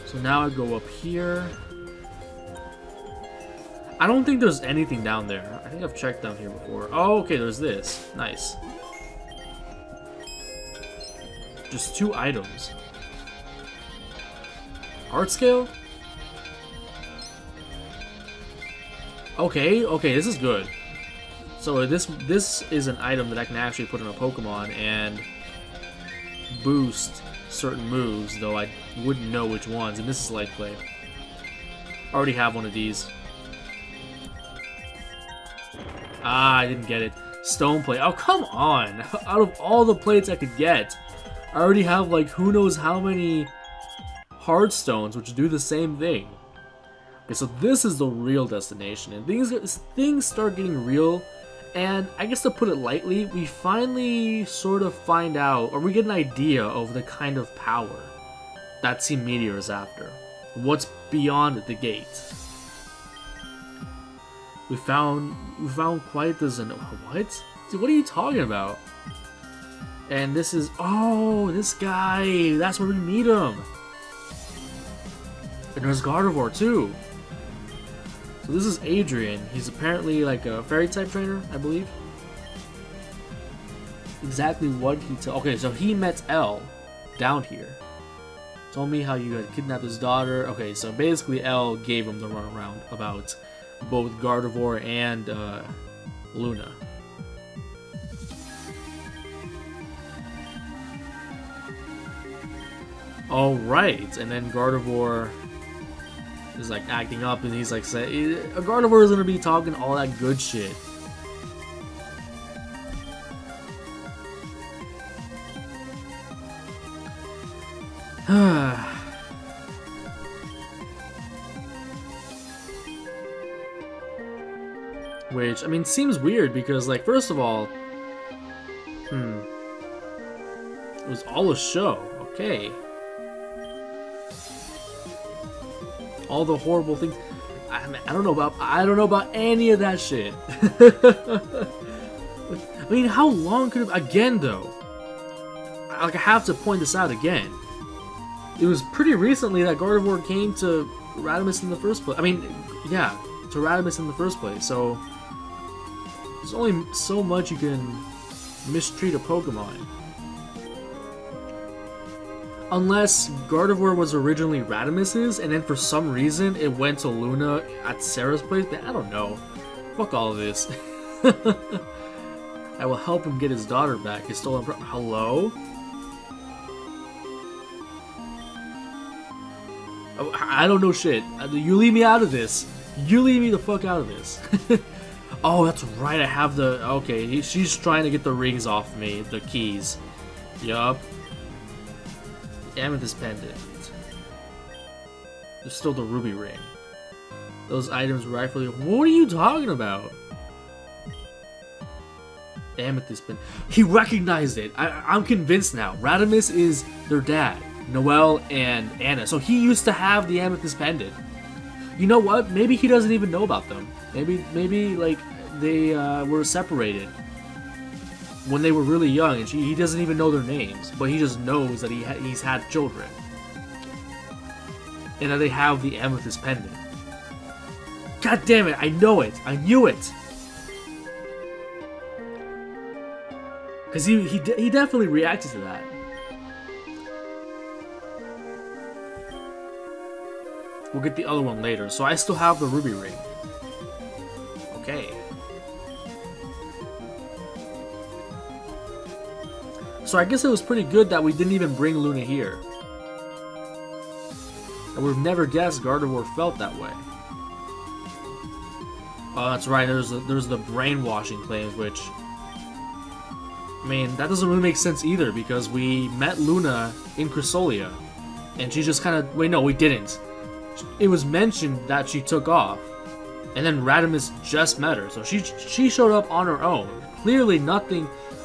So now I go up here. I don't think there's anything down there. I think I've checked down here before. Oh, okay, there's this. Nice. Just 2 items. Art scale? Okay, okay, this is good. So this is an item that I can actually put in a Pokemon and boost certain moves, though I wouldn't know which ones, and this is Light Play. I already have one of these. Ah, I didn't get it. Stone Plate. Oh, come on! Out of all the plates I could get, I already have, like, who knows how many hard stones, which do the same thing. Okay, so this is the real destination, and things start getting real, and I guess to put it lightly, we finally sort of find out, or we get an idea of the kind of power that Team Meteor is after. What's beyond the gate. We found quite the what? Dude, what are you talking about? And this is, oh, this guy, that's where we meet him. And there's Gardevoir too. So this is Adrian. He's apparently like a fairy type trainer, I believe. Exactly what he okay, so he met Elle down here. Told me how you had kidnapped his daughter. Okay, so basically Elle gave him the runaround about both Gardevoir and Luna. All right, and then Gardevoir is like acting up, and he's like, Gardevoir is gonna be talking all that good shit. Which, I mean, seems weird because, like, first of all, it was all a show. Okay. All the horrible things. I don't know about any of that shit. I mean, how long could it... Again, though. Like, I have to point this out again. It was pretty recently that Gardevoir came to Raddimus in the first place. I mean, yeah, to Raddimus in the first place, so... There's only so much you can mistreat a Pokemon. Unless Gardevoir was originally Raddimus's, and then for some reason it went to Luna at Sarah's place. But I don't know. Fuck all of this. I will help him get his daughter back. His stolen Hello? I don't know shit. You leave me out of this. You leave me the fuck out of this. Oh, that's right. I have the... Okay, she's trying to get the rings off me. The keys. Yup. Amethyst pendant. There's still the ruby ring. Those items rightfully... What are you talking about? Amethyst pendant. He recognized it. I'm convinced now. Raddimus is their dad. Noelle and Anna. So he used to have the amethyst pendant. You know what? Maybe he doesn't even know about them. Maybe like they were separated when they were really young, and he doesn't even know their names, but he just knows that he's had children, and that they have the amethyst pendant. God damn it! I know it. I knew it. Because he definitely reacted to that. We'll get the other one later. So I still have the ruby ring. Okay. So I guess it was pretty good that we didn't even bring Luna here. I would have never guessed Gardevoir felt that way. Oh, that's right. There's the brainwashing claims, which... I mean, that doesn't really make sense either, because we met Luna in Chrysalia. And she just kind of... Wait, no, we didn't. It was mentioned that she took off, and then Raddimus just met her, so she showed up on her own, clearly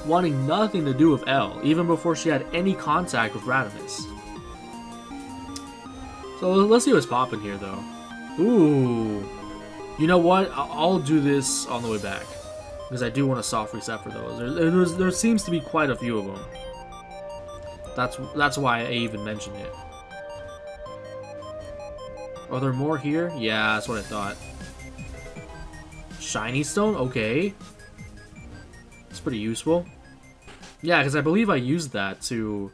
wanting nothing to do with Elle, even before she had any contact with Raddimus. So let's see what's popping here, though. Ooh, you know what? I'll do this on the way back, because I do want a soft reset for those. There seems to be quite a few of them. That's why I even mentioned it. Are there more here? Yeah, that's what I thought. Shiny stone? Okay. It's pretty useful. Yeah, because I believe I used that to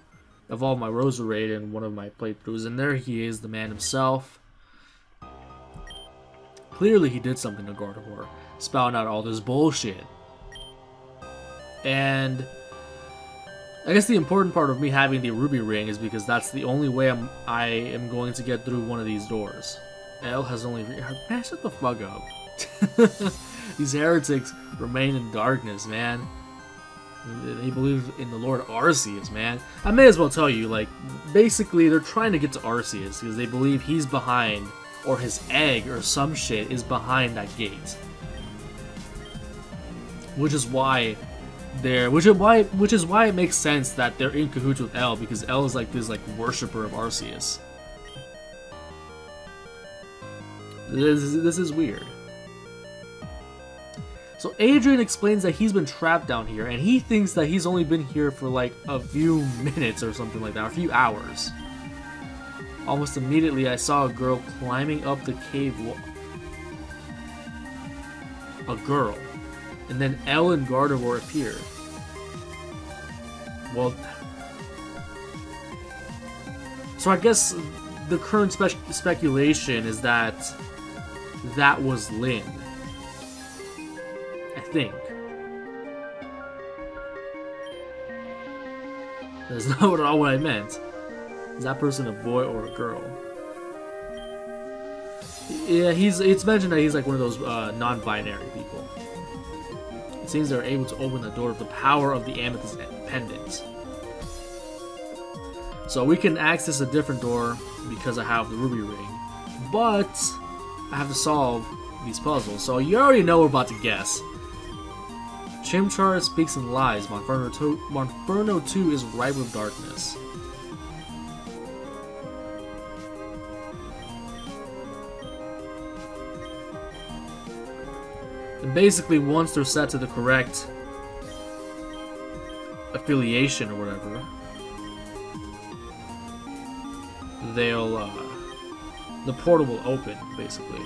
evolve my Roserade in one of my playthroughs. And there he is, the man himself. Clearly he did something to Gardevoir, spouting out all this bullshit. And... I guess the important part of me having the ruby ring is because that's the only way I am going to get through one of these doors. Elle has only... Man, shut the fuck up. These heretics remain in darkness, man. They believe in the Lord Arceus, man. I may as well tell you, like, basically they're trying to get to Arceus because they believe he's behind, or his egg or some shit is behind that gate. Which is why... which is why it makes sense that they're in cahoots with Elle, because Elle is like this worshipper of Arceus. This is weird. So Adrian explains that he's been trapped down here, and he thinks that he's only been here for like a few minutes or something like that, or a few hours. Almost immediately I saw a girl climbing up the cave wall. A girl. And then Elle and Gardevoir appear. Well... So I guess the current speculation is that that was Lynn. I think. That's not at all what I meant. Is that person a boy or a girl? Yeah, it's mentioned that he's like one of those non-binary people. It seems they're able to open the door with the power of the amethyst pendant. So we can access a different door because I have the ruby ring. But I have to solve these puzzles. So you already know we're about to guess. Chimchar speaks in lies. Monferno 2 is ripe with darkness. And basically, once they're set to the correct affiliation or whatever, the portal will open, basically.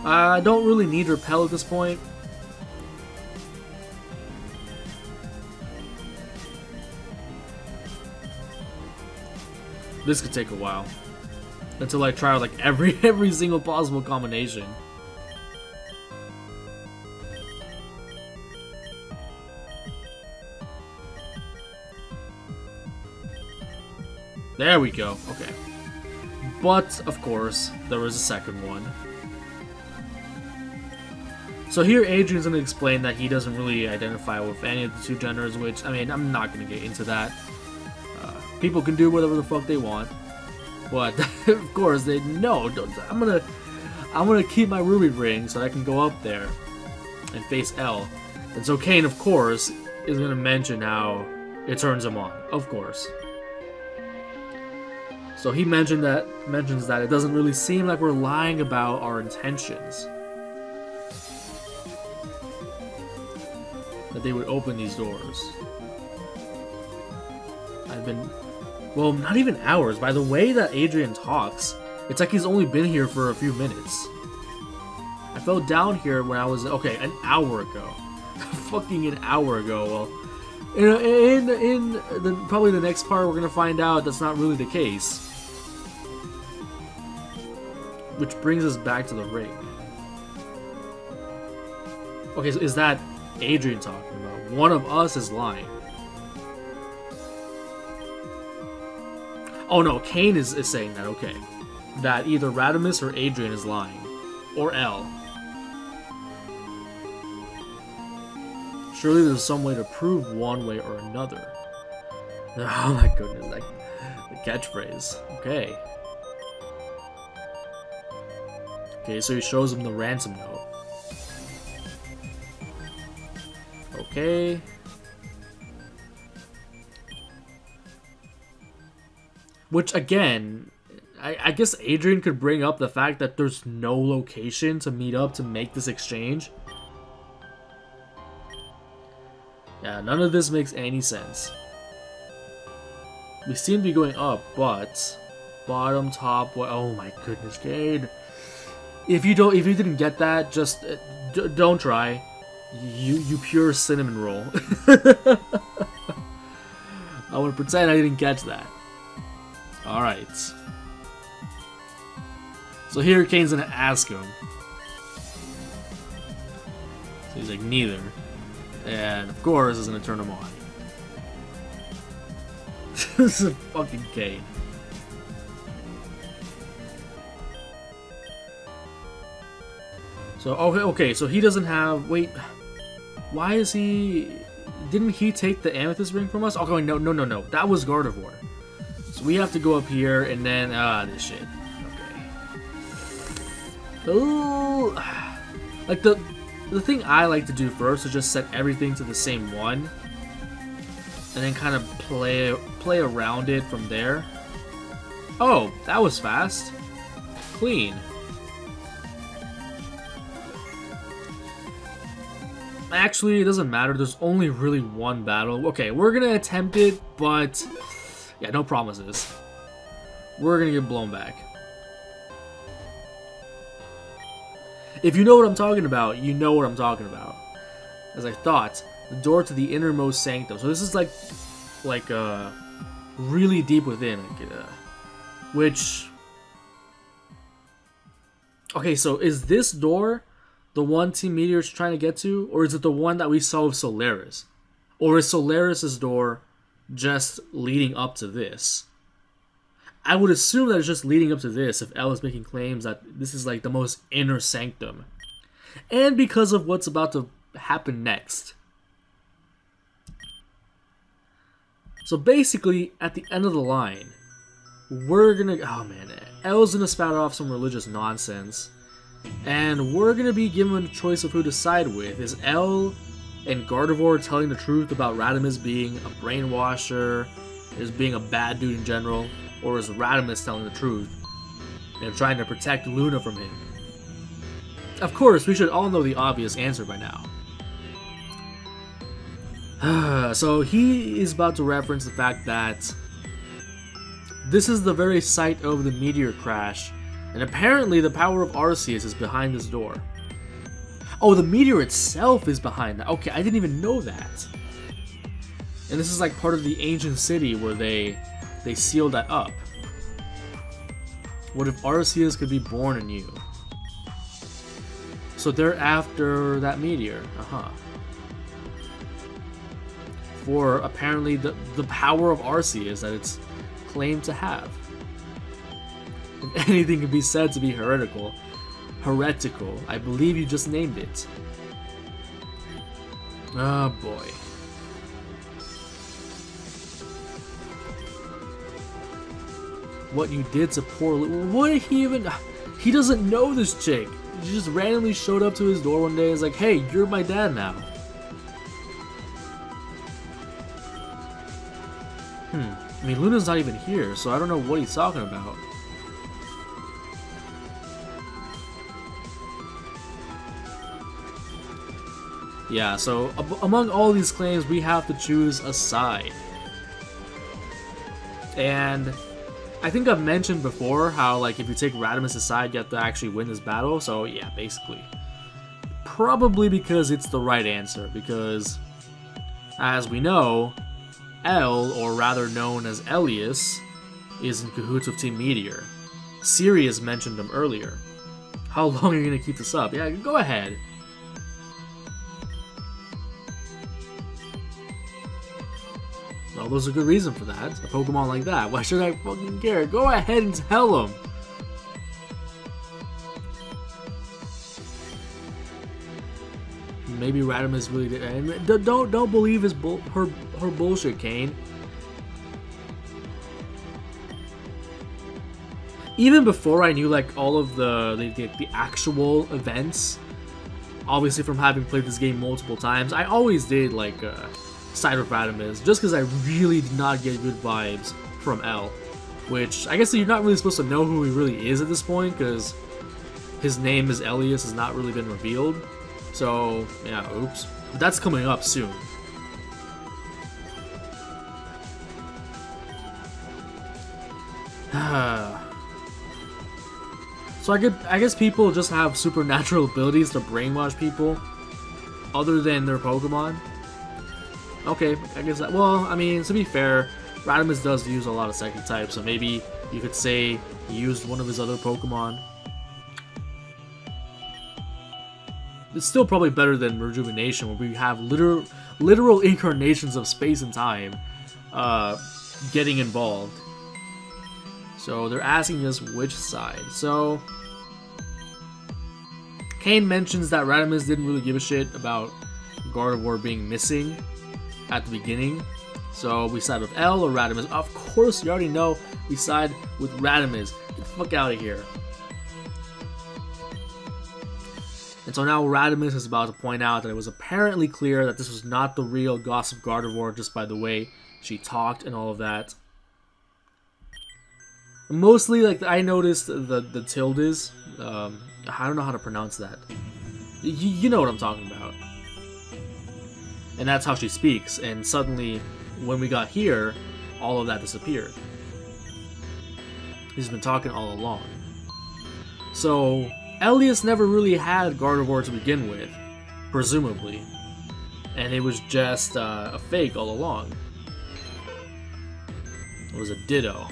I don't really need repel at this point. This could take a while until I try like every single possible combination. There we go. Okay. But of course, there was a second one. So here Adrian's going to explain that he doesn't really identify with any of the two genders, which, I mean, I'm not going to get into that. People can do whatever the fuck they want. But, of course, they know. I'm gonna keep my ruby ring so I can go up there and face L. And so Cain, of course, is going to mention how it turns him on. Of course. So he mentions that it doesn't really seem like we're lying about our intentions. That they would open these doors. I've been... Well, not even hours. By the way that Adrian talks, it's like he's only been here for a few minutes. I fell down here when I was... Okay, an hour ago. Fucking an hour ago. Well, in probably the next part, we're gonna find out that's not really the case. Which brings us back to the ring. Okay, so is that Adrian talking about? One of us is lying. Oh no, Cain is saying that, okay. That either Raddimus or Adrian is lying. Or L. Surely there's some way to prove one way or another. Oh my goodness, like the catchphrase. Okay. Okay, so he shows him the ransom note. Okay. Which, again, I guess Adrian could bring up the fact that there's no location to meet up to make this exchange. Yeah, none of this makes any sense. We seem to be going up, but bottom, top, oh my goodness, Cain. If you didn't get that, just don't try. You pure cinnamon roll. I want to pretend I didn't catch that. Alright. So here Cain's gonna ask him. So he's like, neither. And of course it's gonna turn him on. This is fucking Cain. So, okay, so he doesn't have... Wait, why is he... Didn't he take the amethyst ring from us? Okay, no. That was Gardevoir. So we have to go up here and then... this shit. Okay. Ooh. Like, the thing I like to do first is just set everything to the same one. And then kind of play around it from there. Oh, that was fast. Clean. Actually, it doesn't matter. There's only really one battle. Okay, we're gonna attempt it, but... Yeah, no promises. We're gonna get blown back. If you know what I'm talking about, you know what I'm talking about. As I thought, the door to the innermost sanctum. So this is like really deep within. Which... Okay, so is this door the one Team Meteor's trying to get to? Or is it the one that we saw with Solaris? Or is Solaris' door just leading up to this? I would assume that it's just leading up to this if Elle is making claims that this is like the most inner sanctum. And because of what's about to happen next. So basically, at the end of the line, we're gonna... Oh man, Elle's gonna spout off some religious nonsense. And we're gonna be given a choice of who to side with. Is Elle and Gardevoir telling the truth about Raddimus being a brainwasher, is being a bad dude in general, or is Raddimus telling the truth and trying to protect Luna from him? Of course, we should all know the obvious answer by now. So he is about to reference the fact that this is the very site of the meteor crash, and apparently the power of Arceus is behind this door. Oh, the meteor itself is behind that. Okay, I didn't even know that. And this is like part of the ancient city where they sealed that up. What if Arceus could be born anew? So they're after that meteor. For apparently the power of Arceus that it's claimed to have. If anything can be said to be heretical, I believe you just named it. Oh boy. What you did to poor little... What did he even... He doesn't know this chick. She just randomly showed up to his door one day and was like, hey, you're my dad now. I mean, Luna's not even here, so I don't know what he's talking about. Yeah, so among all these claims, we have to choose a side. And I think I've mentioned before how, like, if you take Raddimus aside, you have to actually win this battle. So, yeah, basically. Probably because it's the right answer. Because, as we know, L, or rather known as Elias, is in cahoots with Team Meteor. Sirius mentioned him earlier. How long are you going to keep this up? Yeah, go ahead. Well, there's a good reason for that. A Pokemon like that. Why should I fucking care? Go ahead and tell him. Maybe Raddimus really did. And don't believe her bullshit, Cain. Even before I knew like all of the actual events, obviously from having played this game multiple times, I always did like side with Raddimus just because I really did not get good vibes from L, which I guess you're not really supposed to know who he really is at this point because his name is Elias has not really been revealed. So, yeah, oops. But that's coming up soon. So I guess people just have supernatural abilities to brainwash people other than their Pokemon. Okay, I guess that, well, I mean, to be fair, Raddimus does use a lot of psychic types, so maybe you could say he used one of his other Pokemon. It's still probably better than Rejuvenation, where we have literal incarnations of space and time getting involved. So they're asking us which side. So Cain mentions that Raddimus didn't really give a shit about Gardevoir being missing at the beginning. So we side with L or Raddimus. Of course, you already know we side with Raddimus. Get the fuck out of here. And so now Raddimus is about to point out that it was apparently clear that this was not the real Gossip Gardevoir just by the way she talked and all of that. Mostly, like, I noticed the tildes. I don't know how to pronounce that. You know what I'm talking about. And that's how she speaks. And suddenly, when we got here, all of that disappeared. He's been talking all along. So Elias never really had Gardevoir to begin with, presumably. And it was just a fake all along. It was a Ditto.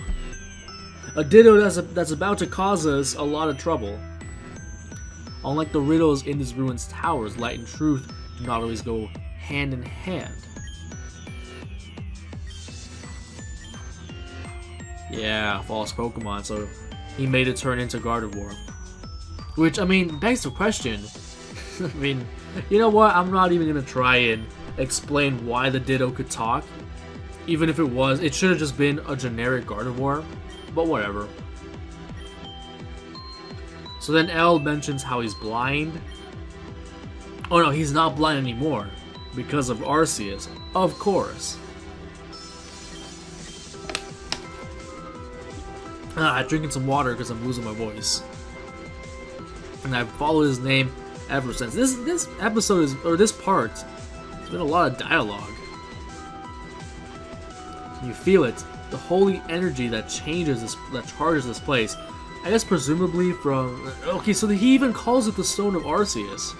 A Ditto that's about to cause us a lot of trouble. Unlike the riddles in this ruin's towers, light and truth do not always go hand in hand. Yeah, false Pokemon, so he made it turn into Gardevoir. Which, I mean, begs the question. I mean, you know what? I'm not even gonna try and explain why the Ditto could talk. Even if it should have just been a generic Gardevoir. But whatever. So then L mentions how he's blind. Oh no, he's not blind anymore. Because of Arceus. Of course. I'm drinking some water because I'm losing my voice. And I've followed his name ever since. This episode is, or this part, there's been a lot of dialogue. You feel it, the holy energy that changes this, that charges this place. I guess presumably from... Okay, so he even calls it the Stone of Arceus.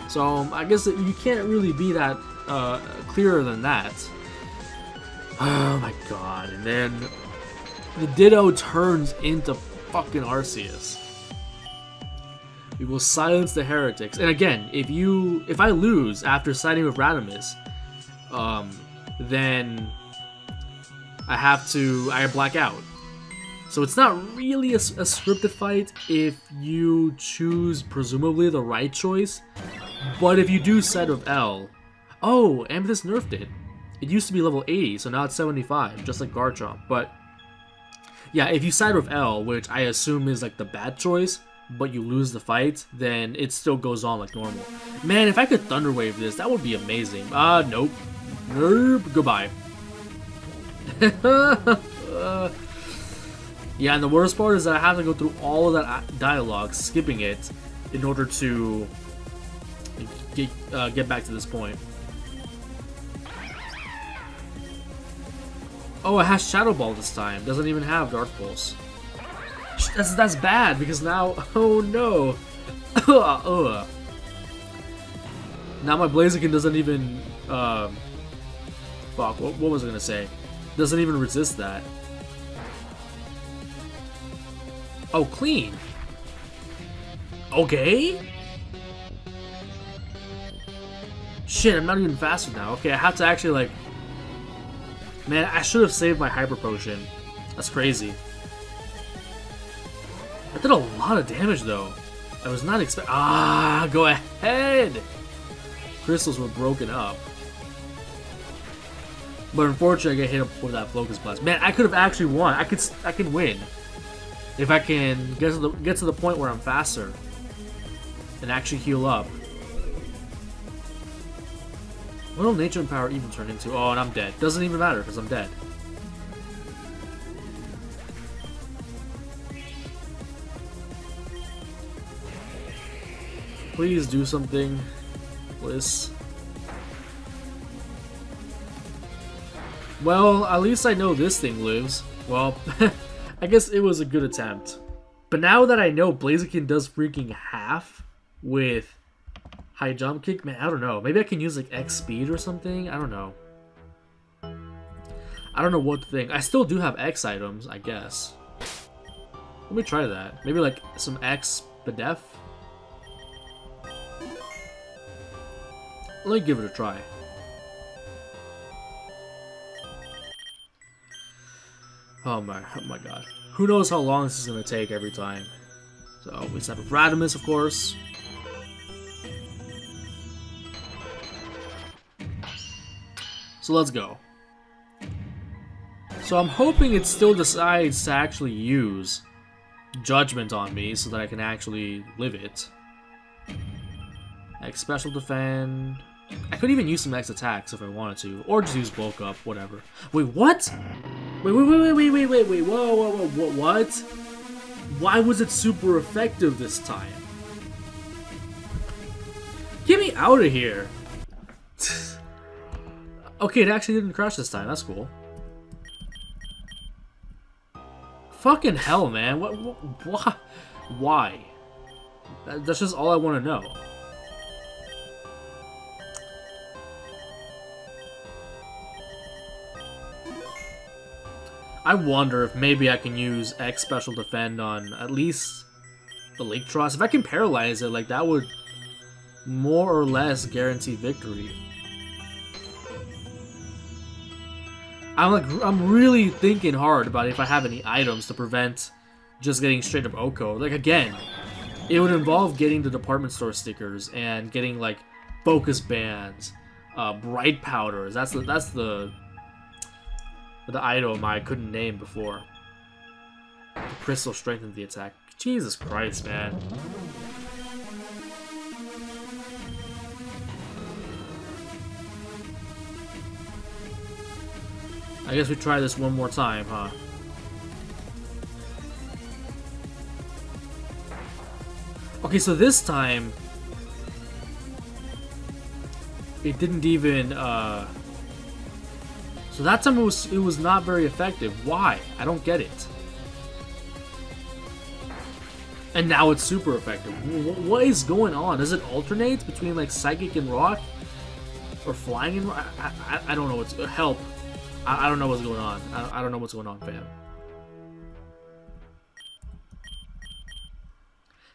So I guess that you can't really be that clearer than that. Oh my god, and then the Ditto turns into fucking Arceus. We will silence the heretics. And again, if I lose after siding with Raddimus, then I black out. So it's not really a scripted fight if you choose presumably the right choice, but if you do side with L, oh, Amethyst nerfed it. It used to be level 80, so now it's 75, just like Garchomp. But yeah, if you side with L, which I assume is like the bad choice, but you lose the fight, then it still goes on like normal. Man, if I could Thunder Wave this, that would be amazing. Nope. Nope. Goodbye. Yeah, and the worst part is that I have to go through all of that dialogue, skipping it, in order to get back to this point. Oh, it has Shadow Ball this time. Doesn't even have Dark Pulse. That's bad, because now... Oh no! Now my Blaziken doesn't even... Fuck, what was I gonna say? Doesn't even resist that. Oh, clean! Okay? Shit, I'm not even faster now. Okay, I have to actually, like... Man, I should have saved my Hyper Potion. That's crazy. I did a lot of damage, though. I was not expecting... Ah, go ahead! Crystals were broken up. But unfortunately, I get hit up with that Focus Blast. Man, I could have actually won. I can win. If I can get to the point where I'm faster. And actually heal up. What will Nature and Power even turn into? Oh, and I'm dead. Doesn't even matter, because I'm dead. Please do something, Bliss. Well, at least I know this thing lives. Well, I guess it was a good attempt. But now that I know Blaziken does freaking half with high jump kick, man, I don't know. Maybe I can use like X speed or something? I don't know. I don't know what to think. I still do have X items, I guess. Let me try that. Maybe like some X Bedef? Let me give it a try. Oh my god. Who knows how long this is going to take every time. So, we start with Raddimus, of course. So let's go. So I'm hoping it still decides to actually use Judgment on me so that I can actually live it. X Special Defend. I could even use some X attacks if I wanted to, or just use bulk up, whatever. Wait, what? Wait, whoa, what? Why was it super effective this time? Get me out of here! Okay, it actually didn't crash this time, that's cool. Fucking hell, man, what? Why? That's just all I want to know. I wonder if maybe I can use X Special Defend on at least the Electros. If I can paralyze it, like that would more or less guarantee victory. I'm really thinking hard about if I have any items to prevent just getting straight up Oko. Like again, it would involve getting the department store stickers and getting like focus bands, bright powders. That's the item I couldn't name before. The crystal strengthened the attack. Jesus Christ, man. I guess we try this one more time, huh? Okay, so this time it didn't even So that time it was not very effective. Why? I don't get it. And now it's super effective. What is going on? Does it alternate between like Psychic and Rock? Or Flying and Rock? I don't know what's... Help. I don't know what's going on. I don't know what's going on, fam.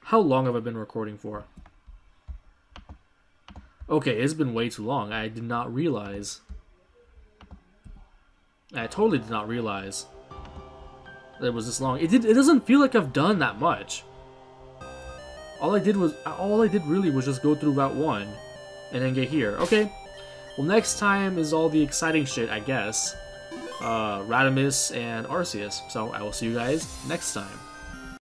How long have I been recording for? Okay, it's been way too long. I did not realize. I totally did not realize that it was this long. It doesn't feel like I've done that much. All I did really was just go through Route 1 and then get here. Okay. Well, next time is all the exciting shit, I guess. Raddimus and Arceus. So I will see you guys next time.